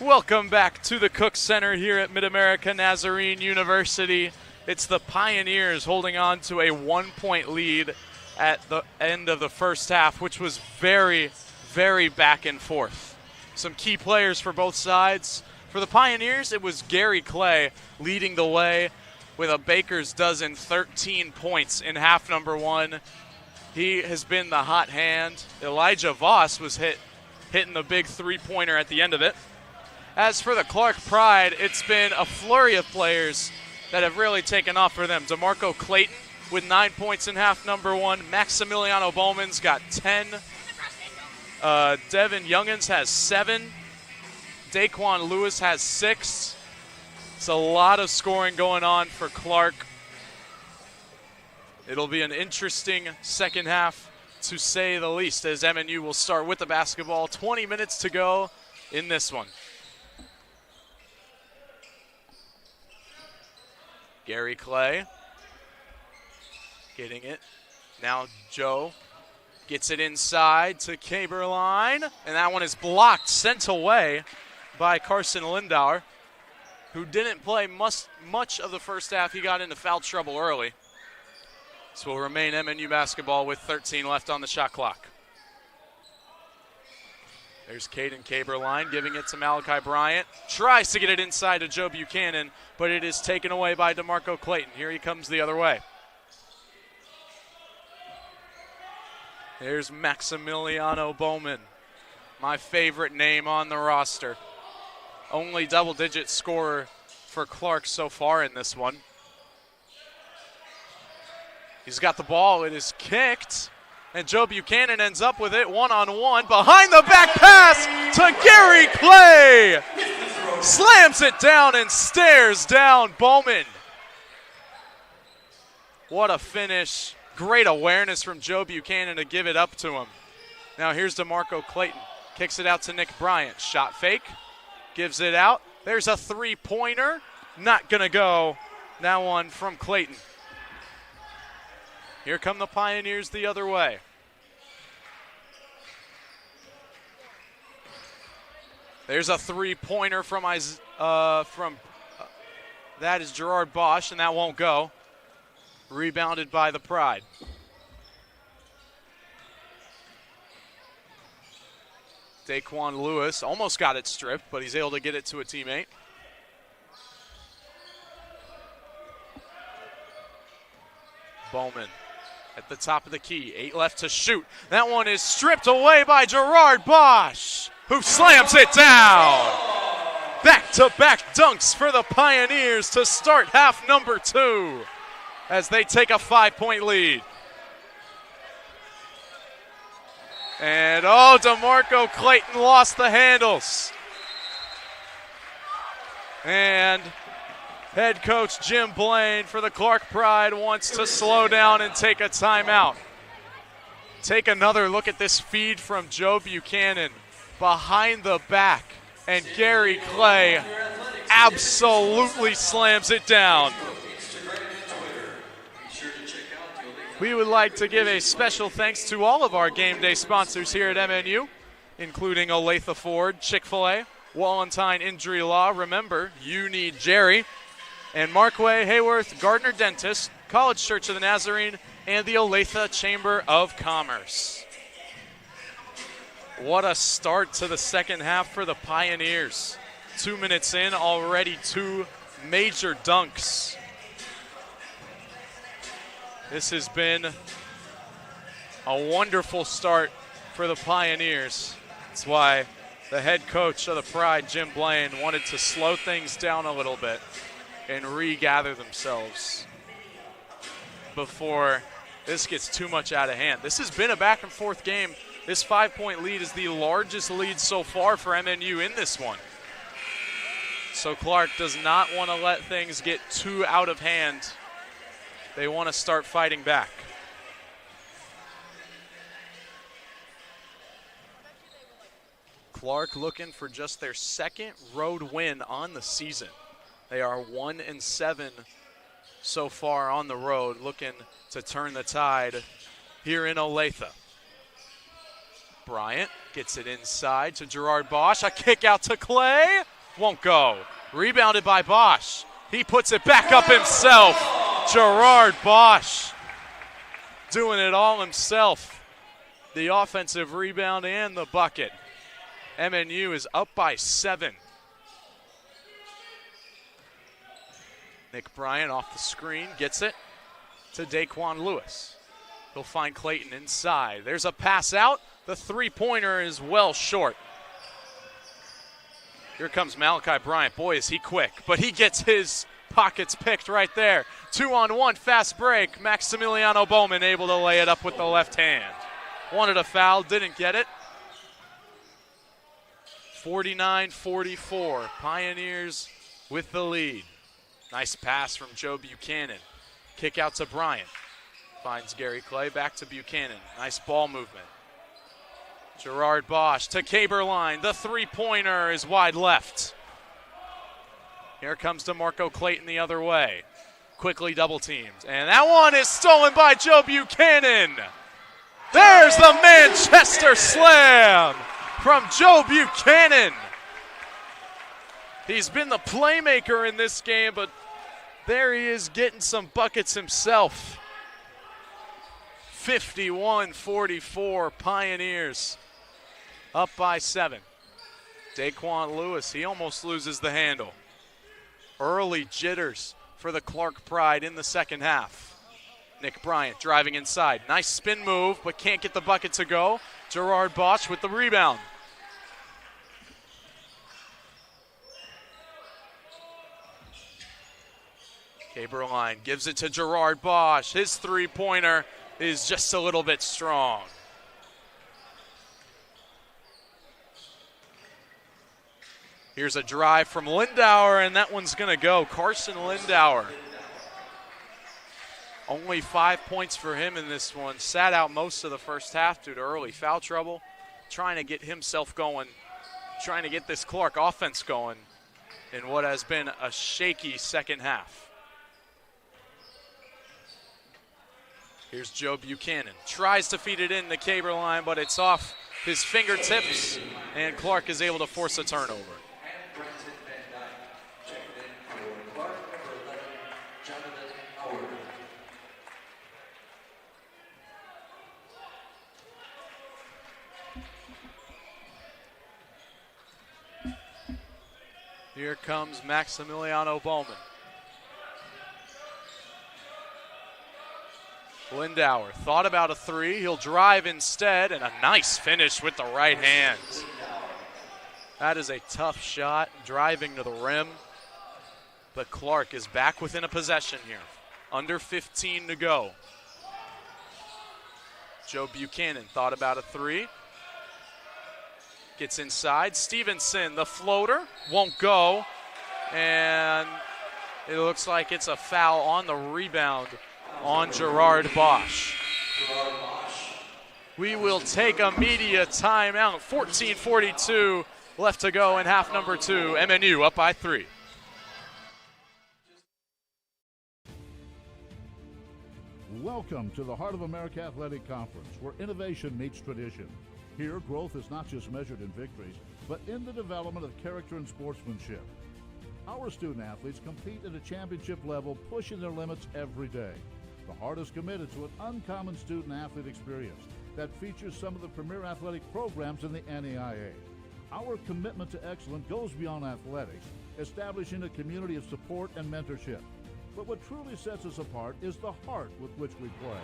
Speaker 1: Welcome back to the Cook Center here at Mid-America Nazarene University. It's the Pioneers holding on to a 1-point lead at the end of the first half, which was very, very back and forth. Some key players for both sides. For the Pioneers, it was Gary Clay leading the way with a baker's dozen, 13 points in half number one. He has been the hot hand. Elijah Voss was hitting the big three-pointer at the end of it. As for the Clarke Pride, it's been a flurry of players that have really taken off for them. DeMarco Clayton with 9 points in half number one. Maximiliano Bowman's got 10. Devin Youngins has 7. Daquan Lewis has 6. It's a lot of scoring going on for Clarke. It'll be an interesting second half, to say the least, as MNU will start with the basketball. 20 minutes to go in this one. Gary Clay getting it. Now Joe gets it inside to Caberline, and that one is blocked, sent away by Carson Lindauer, who didn't play much of the first half. He got into foul trouble early. This will remain MNU basketball with 13 left on the shot clock. There's Caden Caberline giving it to Malachi Bryant. Tries to get it inside to Joe Buchanan, but it is taken away by DeMarco Clayton. Here he comes the other way. There's Maximiliano Bowman, my favorite name on the roster. Only double-digit scorer for Clarke so far in this one. He's got the ball. It is kicked. And Joe Buchanan ends up with it one-on-one. Behind the back pass to Gary Clay. Slams it down and stares down Bowman. What a finish. Great awareness from Joe Buchanan to give it up to him. Now here's DeMarco Clayton. Kicks it out to Nick Bryant. Shot fake. Gives it out. There's a three-pointer. Not going to go. That one from Clayton. Here come the Pioneers the other way. There's a three-pointer from that is Gerard Bosch, and that won't go. Rebounded by the Pride. Daquan Lewis almost got it stripped, but he's able to get it to a teammate. Bowman at the top of the key. 8 left to shoot. That one is stripped away by Gerard Bosch, who slams it down. Back-to-back dunks for the Pioneers to start half number 2 as they take a 5-point lead. And DeMarco Clayton lost the handles. And head coach Jim Blaine for the Clarke Pride wants to slow down and take a timeout. Take another look at this feed from Joe Buchanan behind the back. And Gary Clay absolutely slams it down. We would like to give a special thanks to all of our game day sponsors here at MNU, including Olathe Ford, Chick-fil-A, Wallentine Injury Law, remember, you need Jerry, and Markway Hayworth Gardner Dentist, College Church of the Nazarene, and the Olathe Chamber of Commerce. What a start to the second half for the Pioneers. 2 minutes in, already 2 major dunks. This has been a wonderful start for the Pioneers. That's why the head coach of the Pride, Jim Blaine, wanted to slow things down a little bit and regather themselves before this gets too much out of hand. This has been a back-and-forth game. This 5-point lead is the largest lead so far for MNU in this one. So Clarke does not want to let things get too out of hand. They want to start fighting back. Clarke looking for just their second road win on the season. They are 1-7 so far on the road, looking to turn the tide here in Olathe. Bryant gets it inside to Gerard Bosch. A kick out to Clay. Won't go. Rebounded by Bosch. He puts it back up himself. Gerard Bosch doing it all himself. The offensive rebound and the bucket. MNU is up by 7. Nick Bryant off the screen, gets it to Daquan Lewis. He'll find Clayton inside. There's a pass out. The three-pointer is well short. Here comes Malachi Bryant. Boy, is he quick, but he gets his pockets picked right there. 2-on-1, fast break. Maximiliano Bowman able to lay it up with the left hand. Wanted a foul, didn't get it. 49-44, Pioneers with the lead. Nice pass from Joe Buchanan. Kick out to Bryant. Finds Gary Clay, back to Buchanan. Nice ball movement. Gerard Bosch to Caberline. The three-pointer is wide left. Here comes DeMarco Clayton the other way. Quickly double teamed. And that one is stolen by Joe Buchanan. There's the Manchester Slam from Joe Buchanan. He's been the playmaker in this game, but there he is getting some buckets himself. 51-44, Pioneers up by 7. Daquan Lewis, he almost loses the handle. Early jitters for the Clarke Pride in the second half. Nick Bryant driving inside. Nice spin move, but can't get the bucket to go. Gerard Bosch with the rebound. Caberline gives it to Gerard Bosch. His three-pointer is just a little bit strong. Here's a drive from Lindauer, and that one's going to go. Carson Lindauer. Only 5 points for him in this one. Sat out most of the first half due to early foul trouble. Trying to get himself going. Trying to get this Clarke offense going in what has been a shaky second half. Here's Joe Buchanan. Tries to feed it in the Caberline, but it's off his fingertips, and Clarke is able to force a turnover. Here comes Maximiliano Bowman. Lindauer thought about a three. He'll drive instead, and a nice finish with the right hand. That is a tough shot, driving to the rim. But Clarke is back within a possession here. Under 15 to go. Joe Buchanan thought about a three. Gets inside. Stevenson, the floater, won't go. And it looks like it's a foul on the rebound on Gerard Bosch. We will take a media timeout. 14:42 left to go in half number 2. MNU up by 3.
Speaker 7: Welcome to the Heart of America Athletic Conference, where innovation meets tradition. Here, growth is not just measured in victories, but in the development of character and sportsmanship. Our student athletes compete at a championship level, pushing their limits every day. The Heart is committed to an uncommon student athlete experience that features some of the premier athletic programs in the NAIA. Our commitment to excellence goes beyond athletics, establishing a community of support and mentorship. But what truly sets us apart is the heart with which we play.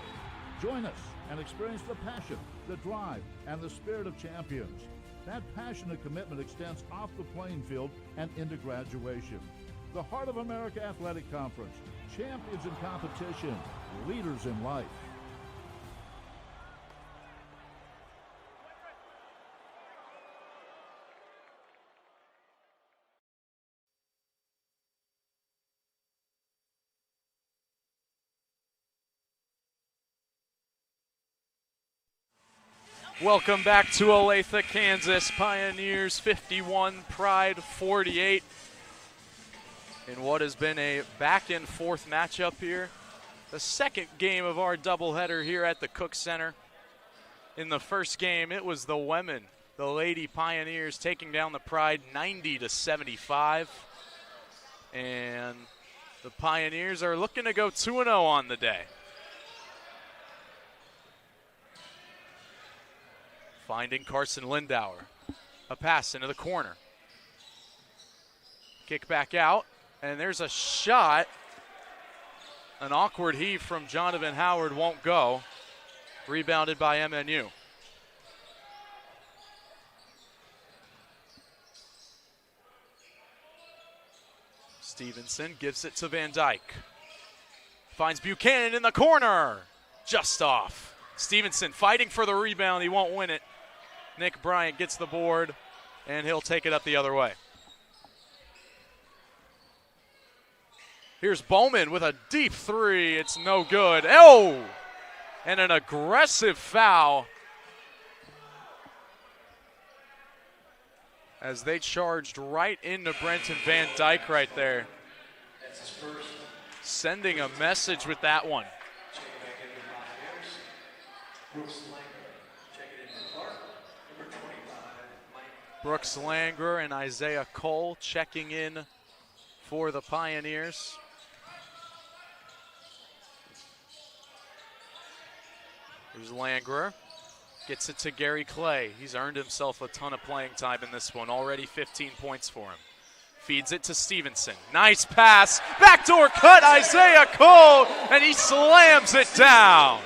Speaker 7: Join us and experience the passion, the drive, and the spirit of champions. That passion and commitment extends off the playing field and into graduation. The Heart of America Athletic Conference. Champions in competition, leaders in life.
Speaker 1: Welcome back to Olathe, Kansas. Pioneers 51, Pride 48. In what has been a back and forth matchup here. The second game of our doubleheader here at the Cook Center. in the first game, it was the women, the Lady Pioneers, taking down the Pride 90-75. And the Pioneers are looking to go 2-0 on the day. Finding Carson Lindauer. A pass into the corner. Kick back out, and there's a shot. An awkward heave from Jonathan Howard won't go. Rebounded by MNU. Stevenson gives it to Van Dyke. Finds Buchanan in the corner. Just off. Stevenson fighting for the rebound. He won't win it. Nick Bryant gets the board, and he'll take it up the other way. Here's Bowman with a deep three. It's no good. Oh! And an aggressive foul as they charged right into Brenton Van Dyke right there.
Speaker 2: That's his first.
Speaker 1: Sending a message with that one.
Speaker 2: Check it back in with Brooks Langer. Check it in with Clarke. Number 25, Mike.
Speaker 1: Brooks Langer and Isaiah Cole checking in for the Pioneers. Here's Langer. Gets it to Gary Clay. He's earned himself a ton of playing time in this one. Already 15 points for him. Feeds it to Stevenson. Nice pass. Backdoor cut, Isaiah Cole, and he slams it down.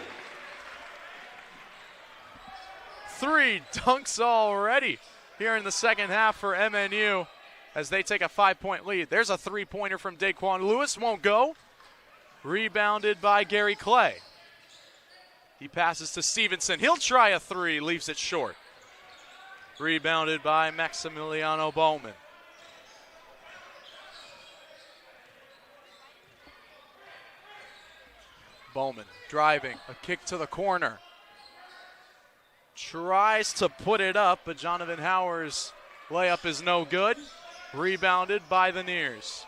Speaker 1: 3 dunks already here in the second half for MNU as they take a 5-point lead. There's a three-pointer from Daquan Lewis. Won't go. Rebounded by Gary Clay. He passes to Stevenson. He'll try a three, leaves it short. Rebounded by Maximiliano Bowman. Bowman driving, a kick to the corner. Tries to put it up, but Jonathan Howard's layup is no good. Rebounded by the Nears.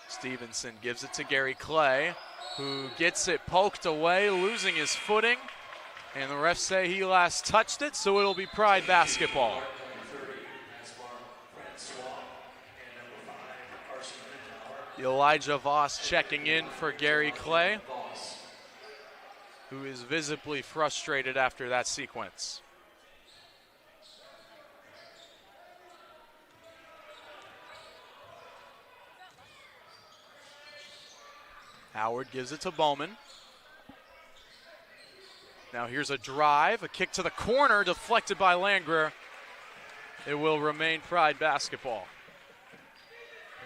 Speaker 1: Stevenson gives it to Gary Clay, who gets it poked away, losing his footing. And the refs say he last touched it, so it'll be Pride basketball. Elijah Voss checking in for Gary Clay, who is visibly frustrated after that sequence. Howard gives it to Bowman. Now here's a drive, a kick to the corner, deflected by Langer. It will remain Pride basketball.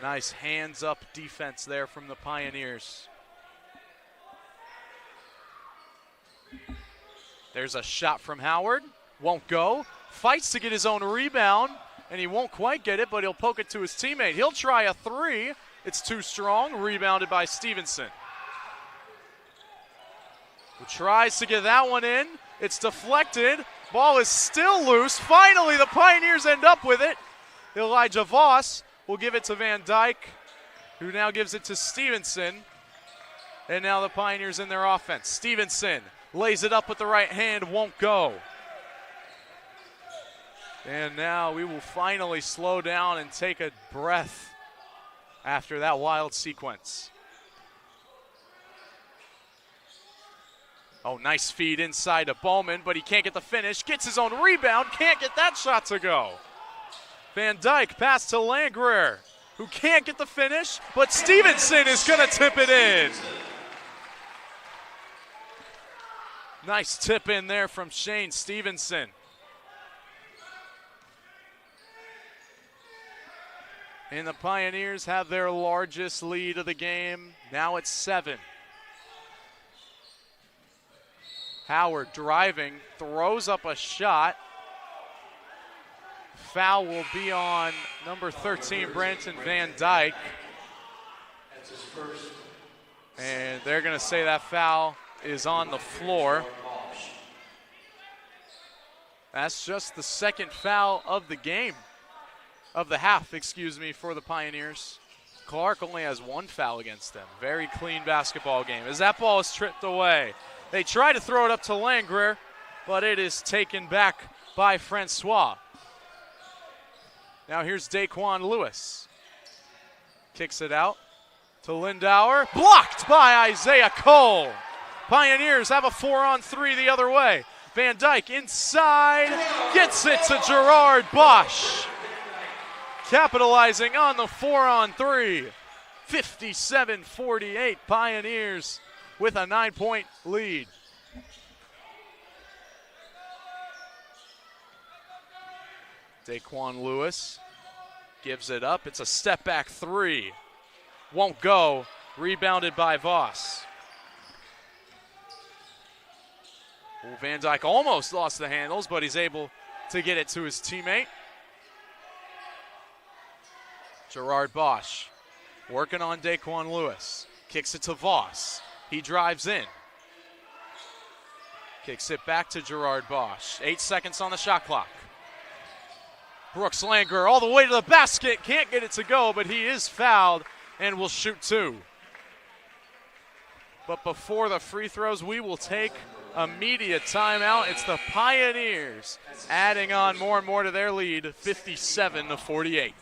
Speaker 1: Nice hands-up defense there from the Pioneers. There's a shot from Howard. Won't go. Fights to get his own rebound, and he won't quite get it, but he'll poke it to his teammate. He'll try a three. It's too strong. Rebounded by Stevenson. Who tries to get that one in. It's deflected. Ball is still loose. Finally, the Pioneers end up with it. Elijah Voss will give it to Van Dyke, who now gives it to Stevenson. And now the Pioneers in their offense. Stevenson lays it up with the right hand, won't go. And now we will finally slow down and take a breath after that wild sequence. Oh, nice feed inside to Bowman, but he can't get the finish. Gets his own rebound, can't get that shot to go. Van Dyke pass to Langrer, who can't get the finish, but Stevenson is going to tip it in. Nice tip in there from Shane Stevenson. And the Pioneers have their largest lead of the game. Now it's 7. Howard driving, throws up a shot. Foul will be on number 13, Brenton Van Dyke.
Speaker 2: That's his first.
Speaker 1: And they're going to say that foul is on the floor. That's just the second foul of the game. Of the half, excuse me, for the Pioneers. Clarke only has one foul against them. Very clean basketball game. As that ball is tripped away, they try to throw it up to Langrer, but it is taken back by Francois. Now here's Daquan Lewis. Kicks it out to Lindauer. Blocked by Isaiah Cole. Pioneers have a 4-on-3 the other way. Van Dyke inside, gets it to Gerard Bosch. Capitalizing on the 4-on-3. 57-48, Pioneers with a 9-point lead. Daquan Lewis gives it up. It's a step back three. Won't go. Rebounded by Voss. Van Dyke almost lost the handles, but he's able to get it to his teammate. Gerard Bosch working on Daquan Lewis. Kicks it to Voss. He drives in. Kicks it back to Gerard Bosch. 8 seconds on the shot clock. Brooks Langrer all the way to the basket. Can't get it to go, but he is fouled and will shoot two. But before the free throws, we will take a media timeout. It's the Pioneers adding on more and more to their lead, 57-48.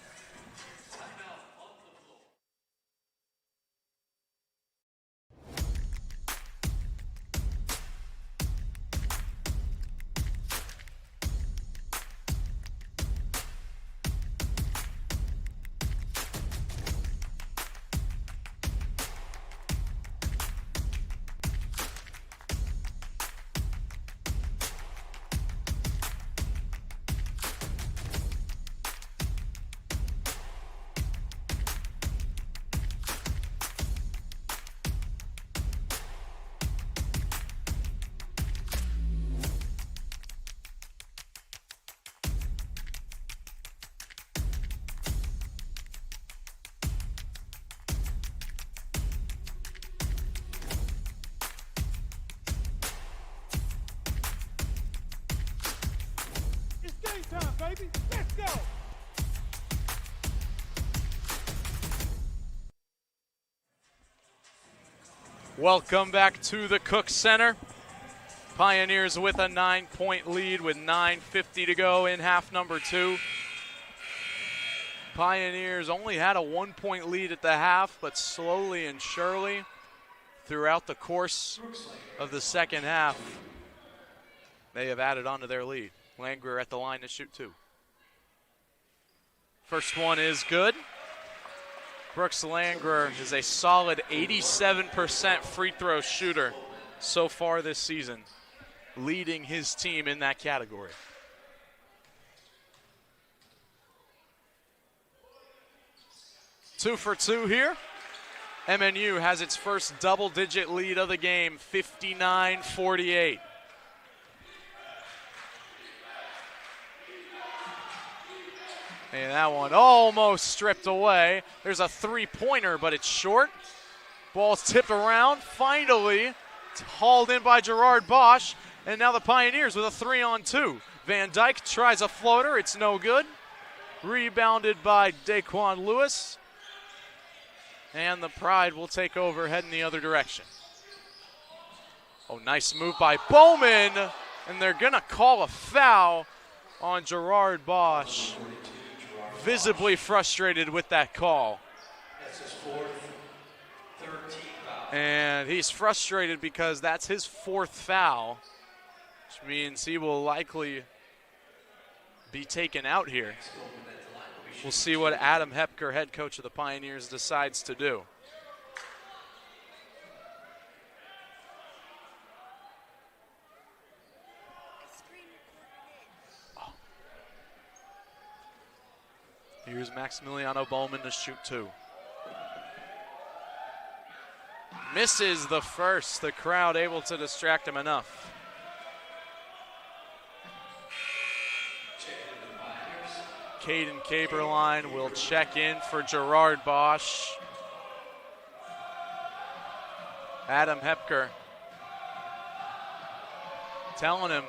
Speaker 5: Baby, let's go!
Speaker 1: Welcome back to the Cook Center. Pioneers with a 9-point lead with 9:50 to go in half number two. Pioneers only had a 1-point lead at the half, but slowly and surely throughout the course of the second half, they have added on to their lead. Langrer at the line to shoot two. First one is good. Brooks Langrer is a solid 87% free throw shooter so far this season, leading his team in that category. Two for two here. MNU has its first double-digit lead of the game, 59-48. And that one almost stripped away. There's a three-pointer, but it's short. Ball's tipped around. Finally hauled in by Gerard Bosch. And now the Pioneers with a 3-on-2. Van Dyke tries a floater. It's no good. Rebounded by Daquan Lewis. And the Pride will take over, heading the other direction. Oh, nice move by Bowman. And they're going to call a foul on Gerard Bosch. Visibly frustrated with that call.
Speaker 2: That's his fourth, 13 foul.
Speaker 1: And he's frustrated because that's his fourth foul, which means he will likely be taken out here. We'll see what Adam Hepker, head coach of the Pioneers, decides to do. Here's Maximiliano Bowman to shoot two. Misses the first. The crowd able to distract him enough. Caden Caberline will check in for Gerard Bosch. Adam Hepker telling him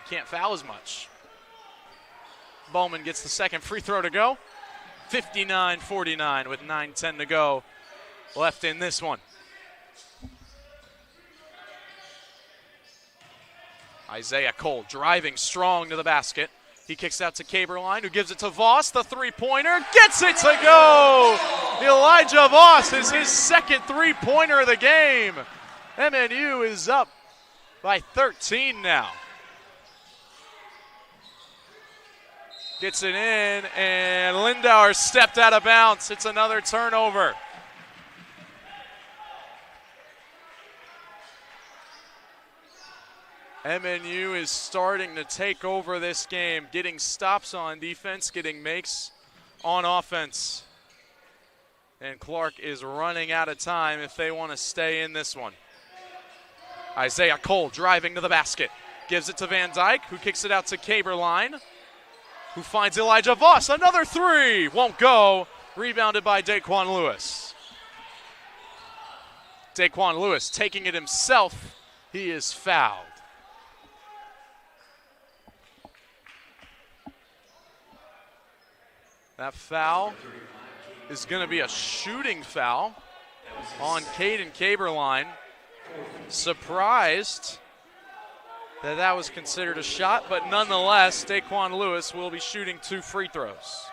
Speaker 1: he can't foul as much. Bowman gets the second free throw to go. 59-49 with 9:10 to go left in this one. Isaiah Cole driving strong to the basket. He kicks out to Caberline, who gives it to Voss. The three-pointer gets it to go. Elijah Voss is his second three-pointer of the game. MNU is up by 13 now. Gets it in, and Lindauer stepped out of bounds. It's another turnover. MNU is starting to take over this game, getting stops on defense, getting makes on offense. And Clarke is running out of time if they want to stay in this one. Isaiah Cole driving to the basket. Gives it to Van Dyke, who kicks it out to Caberline, who finds Elijah Voss. Another three. Won't go. Rebounded by Daquan Lewis. Daquan Lewis taking it himself. He is fouled. That foul is going to be a shooting foul on Caden Caberline. Surprised that was considered a shot, but nonetheless, Daquan Lewis will be shooting 2 free throws.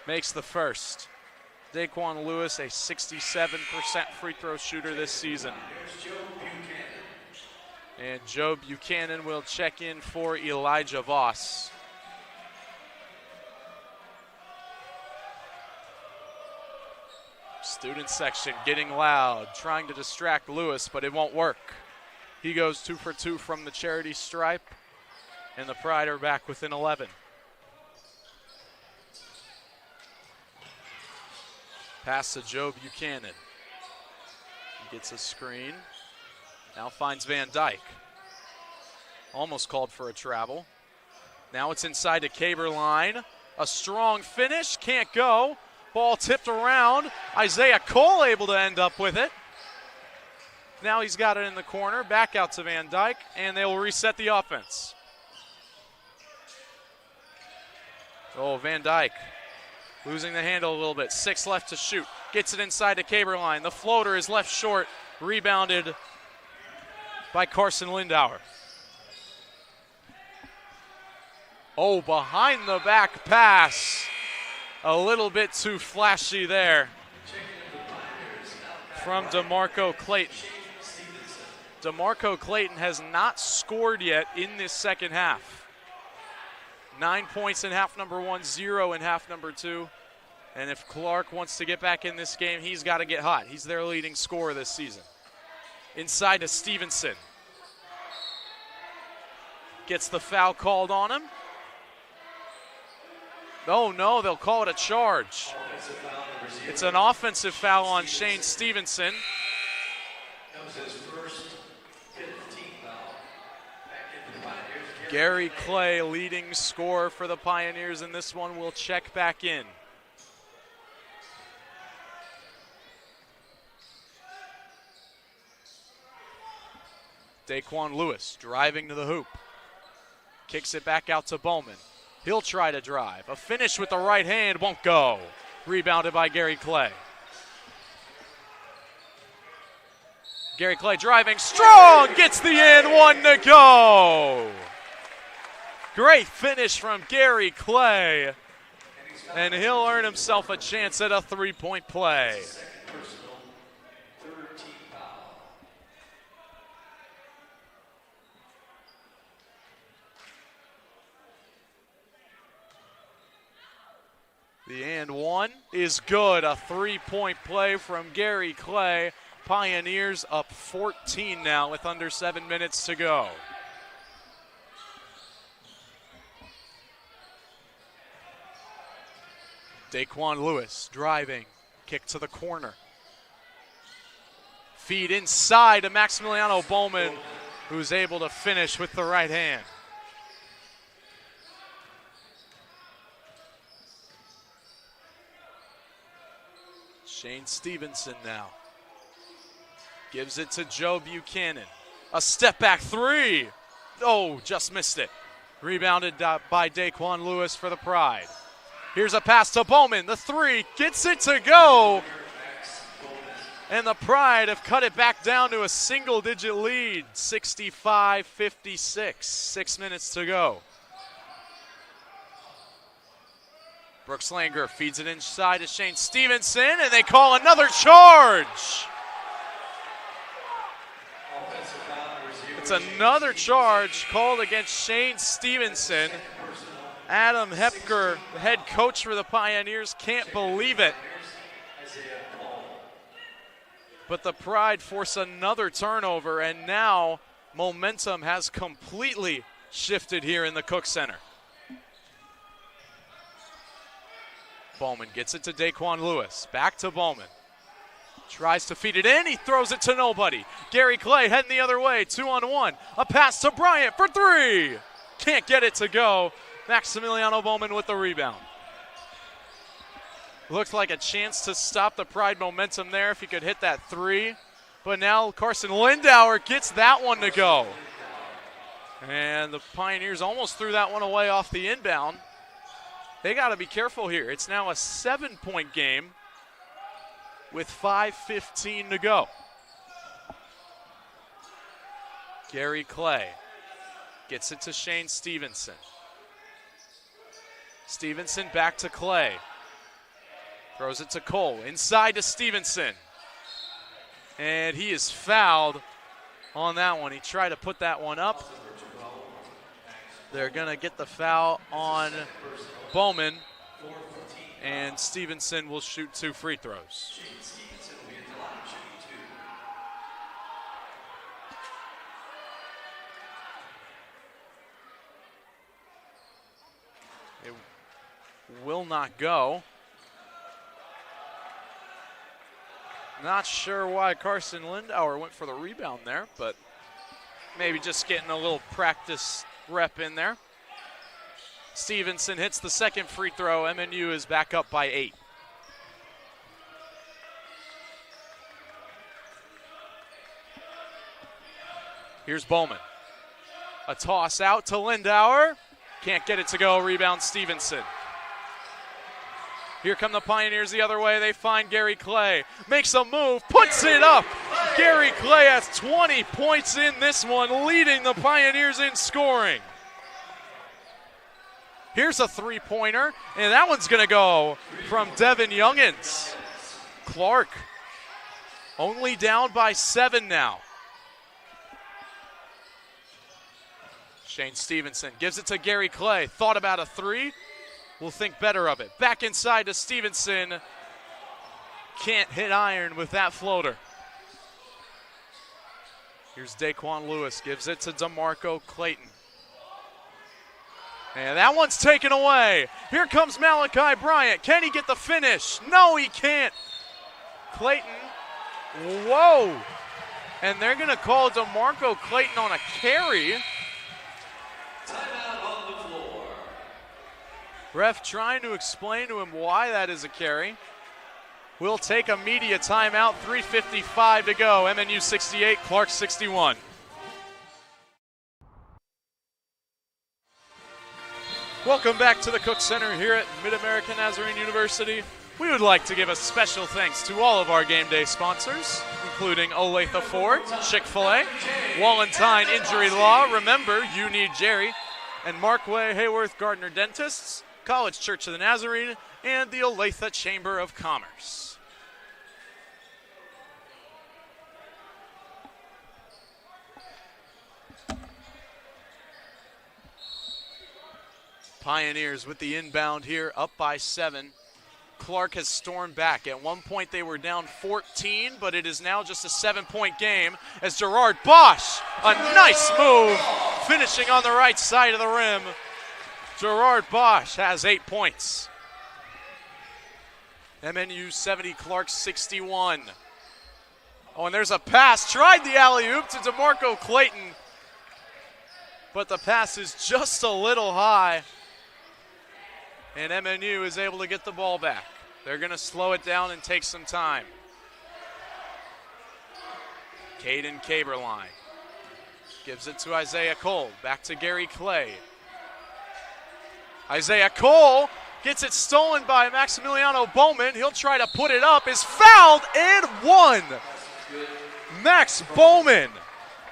Speaker 1: Makes the first. Daquan Lewis, a 67% free throw shooter this season. And Joe Buchanan will check in for Elijah Voss. Student section getting loud, trying to distract Lewis, but it won't work. He goes 2 for 2 from the charity stripe, and the Pride are back within 11. Pass to Joe Buchanan. He gets a screen. Now finds Van Dyke. Almost called for a travel. Now it's inside to Caberline. A strong finish, can't go. Ball tipped around. Isaiah Cole able to end up with it. Now he's got it in the corner. Back out to Van Dyke, and they will reset the offense. Oh, Van Dyke losing the handle a little bit. 6 left to shoot. Gets it inside to Caberline. The floater is left short. Rebounded by Carson Lindauer. Oh, behind the back pass. A little bit too flashy there from DeMarco Clayton. DeMarco Clayton has not scored yet in this second half. 9 points in half number 1, 0 in half number 2. And if Clarke wants to get back in this game, he's got to get hot. He's their leading scorer this season. Inside to Stevenson. Gets the foul called on him. Oh no, they'll call it a charge. It's an offensive foul on Shane Stevenson.
Speaker 2: That was his first 15th foul. Back into the Pioneers.
Speaker 1: Gary Clay, leading scorer for the Pioneers in this one, will check back in. Daquan Lewis driving to the hoop. Kicks it back out to Bowman. He'll try to drive. A finish with the right hand won't go. Rebounded by Gary Clay. Gary Clay driving strong, gets the and 1 to go. Great finish from Gary Clay. And he'll earn himself a chance at a 3-point play. The and 1 is good. A 3-point play from Gary Clay. Pioneers up 14 now with under 7 minutes to go. Daquan Lewis driving. Kick to the corner. Feed inside to Maximiliano Bowman, who's able to finish with the right hand. Shane Stevenson now. Gives it to Joe Buchanan. A step back 3. Oh, just missed it. Rebounded by Daquan Lewis for the Pride. Here's a pass to Bowman. The three gets it to go. And the Pride have cut it back down to a single-digit lead, 65-56. 6 minutes to go. Brooks Langer feeds it inside to Shane Stevenson, and they call another charge. It's another charge called against Shane Stevenson. Adam Hepker, the head coach for the Pioneers, can't believe it. But the Pride force another turnover, and now momentum has completely shifted here in the Cook Center. Bowman gets it to Daquan Lewis. Back to Bowman. Tries to feed it in. He throws it to nobody. Gary Clay heading the other way. 2-on-1. A pass to Bryant for three. Can't get it to go. Maximiliano Bowman with the rebound. Looks like a chance to stop the Pride momentum there if he could hit that three. But now Carson Lindauer gets that one to go. And the Pioneers almost threw that one away off the inbound. They got to be careful here. It's now a 7-point game with 5:15 to go. Gary Clay gets it to Shane Stevenson. Stevenson back to Clay. Throws it to Cole. Inside to Stevenson. And he is fouled on that one. He tried to put that one up. They're going to get the foul on Bowman. And Stevenson will shoot 2 free throws. It will not go. Not sure why Carson Lindauer went for the rebound there, but maybe just getting a little practice rep in there. Stevenson hits the second free throw. MNU is back up by 8. Here's Bowman. A toss out to Lindauer. Can't get it to go. Rebound Stevenson. Here come the Pioneers the other way. They find Gary Clay. Makes a move. Puts it up. Gary Clay has 20 points in this one, leading the Pioneers in scoring. Here's a three-pointer, and that one's going to go from Devin Youngins. Clarke only down by 7 now. Shane Stevenson gives it to Gary Clay. Thought about a three. We'll think better of it. Back inside to Stevenson. Can't hit iron with that floater. Here's Daquan Lewis. Gives it to DeMarco Clayton. And that one's taken away. Here comes Malachi Bryant. Can he get the finish? No, he can't. Clayton. Whoa. And they're going to call DeMarco Clayton on a carry.
Speaker 2: Timeout on the floor.
Speaker 1: Ref trying to explain to him why that is a carry. We'll take a media timeout. 3:55 to go. MNU 68, Clarke 61. Welcome back to the Cook Center here at Mid-American Nazarene University. We would like to give a special thanks to all of our game day sponsors, including Olathe Ford, Chick-fil-A, Wallentine Injury Law, Remember, You Need Jerry, and Markway Hayworth Gardner Dentists, College Church of the Nazarene, and the Olathe Chamber of Commerce. Pioneers with the inbound here, up by 7. Clarke has stormed back. At one point they were down 14, but it is now just a 7-point game as Gerard Bosch, a nice move, finishing on the right side of the rim. Gerard Bosch has 8 points. MNU 70, Clarke 61. Oh, and there's a pass. Tried the alley-oop to DeMarco Clayton, but the pass is just a little high. And MNU is able to get the ball back. They're going to slow it down and take some time. Caden Caberline gives it to Isaiah Cole. Back to Gary Clay. Isaiah Cole gets it stolen by Maximiliano Bowman. He'll try to put it up. Is fouled and one. Max Bowman,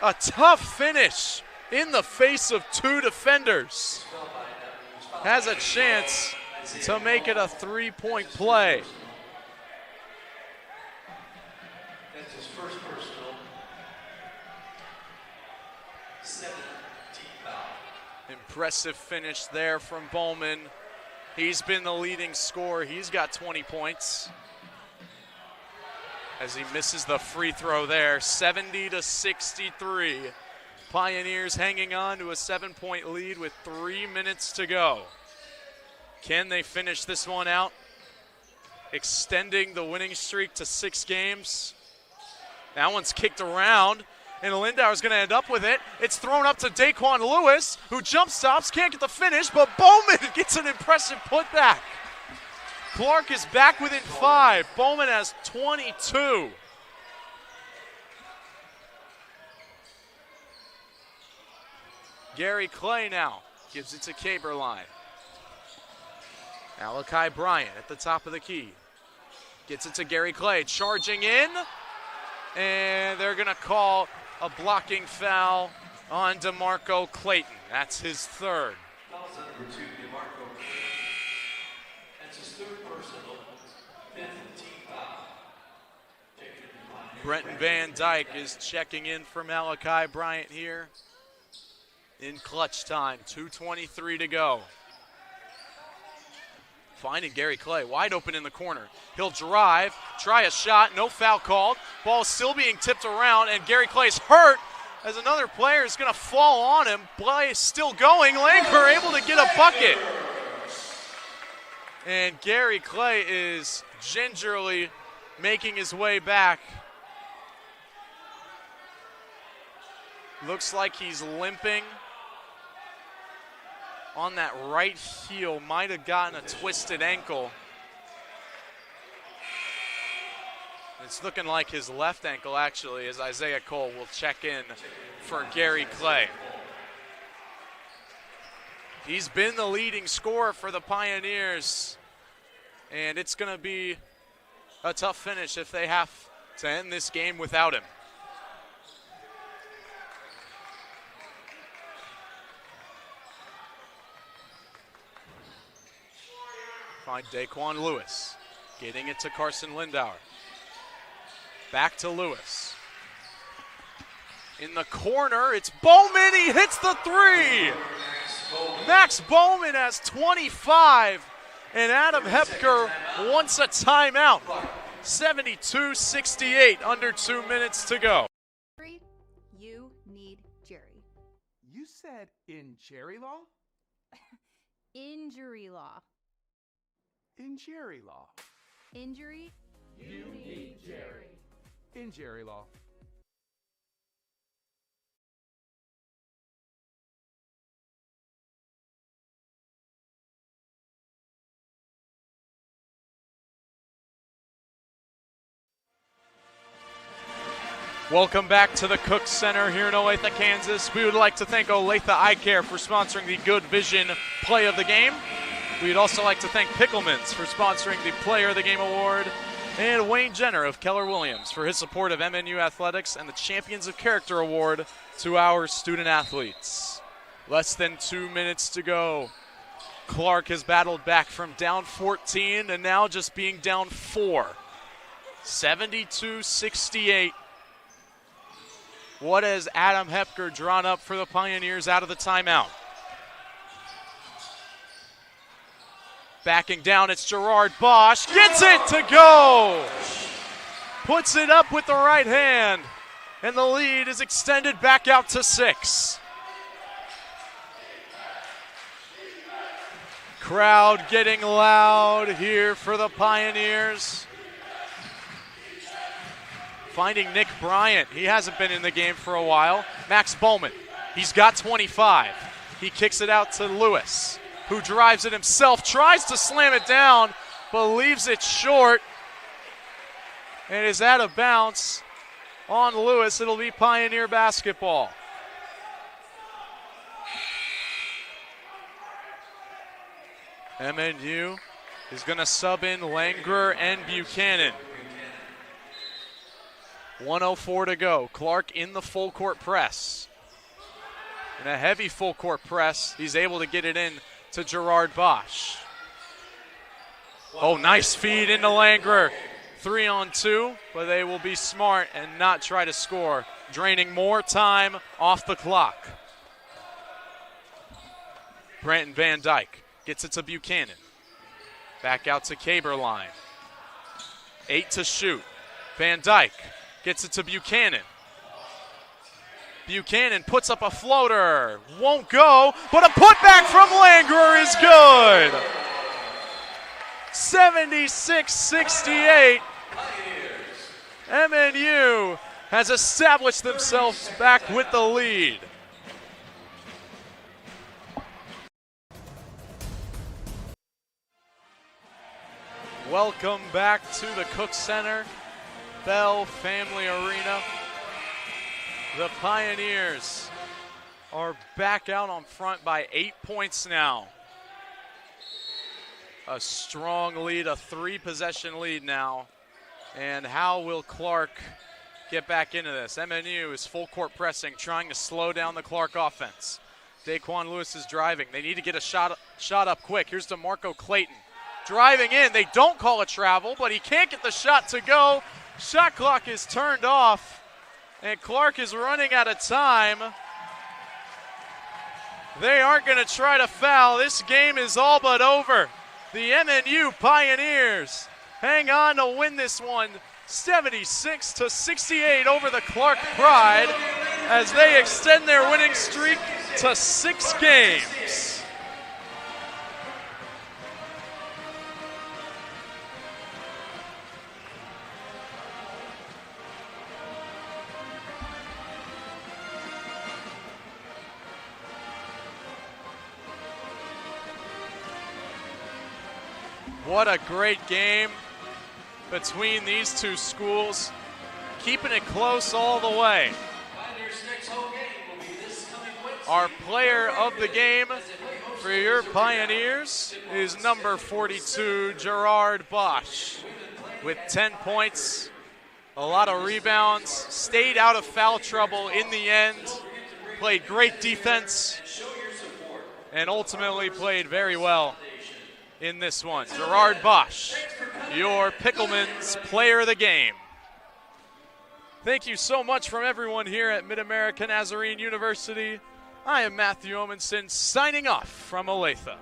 Speaker 1: a tough finish in the face of two defenders. Has a chance to make it a three-point play.
Speaker 2: That's his first personal. 17 foul.
Speaker 1: Impressive finish there from Bowman. He's been the leading scorer. He's got 20 points. As he misses the free throw there, 70-63. Pioneers hanging on to a 7-point lead with 3 minutes to go. Can they finish this one out? Extending the winning streak to 6 games. That one's kicked around, and Lindauer's going to end up with it. It's thrown up to Daquan Lewis, who jump stops, can't get the finish, but Bowman gets an impressive putback. Clarke is back within 5. Bowman has 22. Gary Clay now gives it to Caberline. Malachi Bryant at the top of the key. Gets it to Gary Clay, charging in. And they're going to call a blocking foul on DeMarco Clayton. That's his third.
Speaker 2: Foul's on number 2, DeMarco Clayton. That's his third personal, 5th team foul.
Speaker 1: Brenton Van Dyke is checking in for Malachi Bryant here in clutch time. 2:23 to go. Finding Gary Clay wide open in the corner. He'll drive, try a shot, no foul called. Ball still being tipped around, and Gary Clay's hurt as another player is going to fall on him. Play is still going. Langer able to get a bucket. And Gary Clay is gingerly making his way back. Looks like he's limping on that right heel. Might have gotten a twisted ankle. It's looking like his left ankle, actually, as Isaiah Cole will check in for Gary Clay. He's been the leading scorer for the Pioneers, and it's going to be a tough finish if they have to end this game without him. Find Daquan Lewis, getting it to Carson Lindauer. Back to Lewis. In the corner, it's Bowman. He hits the three. Max Bowman has 25, and Adam Hepker wants a timeout. 72-68, under 2 minutes to go.
Speaker 3: You need Jerry.
Speaker 4: You said in Jerry law?
Speaker 3: Injury law.
Speaker 4: In Jerry law.
Speaker 3: Injury.
Speaker 4: You need Jerry. In Jerry law.
Speaker 1: Welcome back to the Cook Center here in Olathe, Kansas. We would like to thank Olathe Eye Care for sponsoring the Good Vision Play of the Game. We'd also like to thank Picklemans for sponsoring the Player of the Game Award, and Wayne Jenner of Keller Williams for his support of MNU Athletics and the Champions of Character Award to our student athletes. Less than 2 minutes to go. Clarke has battled back from down 14 and now just being down 4. 72-68. What has Adam Hepker drawn up for the Pioneers out of the timeout? Backing down, it's Gerard Bosch. Gets it to go! Puts it up with the right hand. And the lead is extended back out to 6. Crowd getting loud here for the Pioneers. Finding Nick Bryant. He hasn't been in the game for a while. Max Bowman. He's got 25. He kicks it out to Lewis, who drives it himself, tries to slam it down, but leaves it short. And is out of bounds on Lewis. It'll be Pioneer basketball. MNU is going to sub in Langer and Buchanan. 1:04 to go. Clarke in the full court press. In a heavy full court press, he's able to get it in to Gerard Bosch. Oh, nice feed into Langer. 3-on-2, but they will be smart and not try to score, draining more time off the clock. Brenton Van Dyke gets it to Buchanan. Back out to Caberline. 8 to shoot. Van Dyke gets it to Buchanan. Buchanan puts up a floater. Won't go, but a putback from Langer is good. 76-68. MNU has established themselves back with the lead. Welcome back to the Cook Center, Bell Family Arena. The Pioneers are back out on front by 8 points now. A strong lead, a 3-possession lead now. And how will Clarke get back into this? MNU is full court pressing, trying to slow down the Clarke offense. Daquan Lewis is driving. They need to get a shot up quick. Here's DeMarco Clayton driving in. They don't call a travel, but he can't get the shot to go. Shot clock is turned off, and Clarke is running out of time. They aren't going to try to foul. This game is all but over. The MNU Pioneers hang on to win this one 76-68 over the Clarke Pride as they extend their winning streak to 6 games. What a great game between these two schools, keeping it close all the way. Our player of the game for your Pioneers is number 42, Gerard Bosch, with 10 points, a lot of rebounds, stayed out of foul trouble in the end, played great defense, and ultimately played very well in this one. Gerard Bosch, your Pickleman's player of the game. Thank you so much from everyone here at Mid-America Nazarene University. I am Matthew Omenson signing off from Olathe.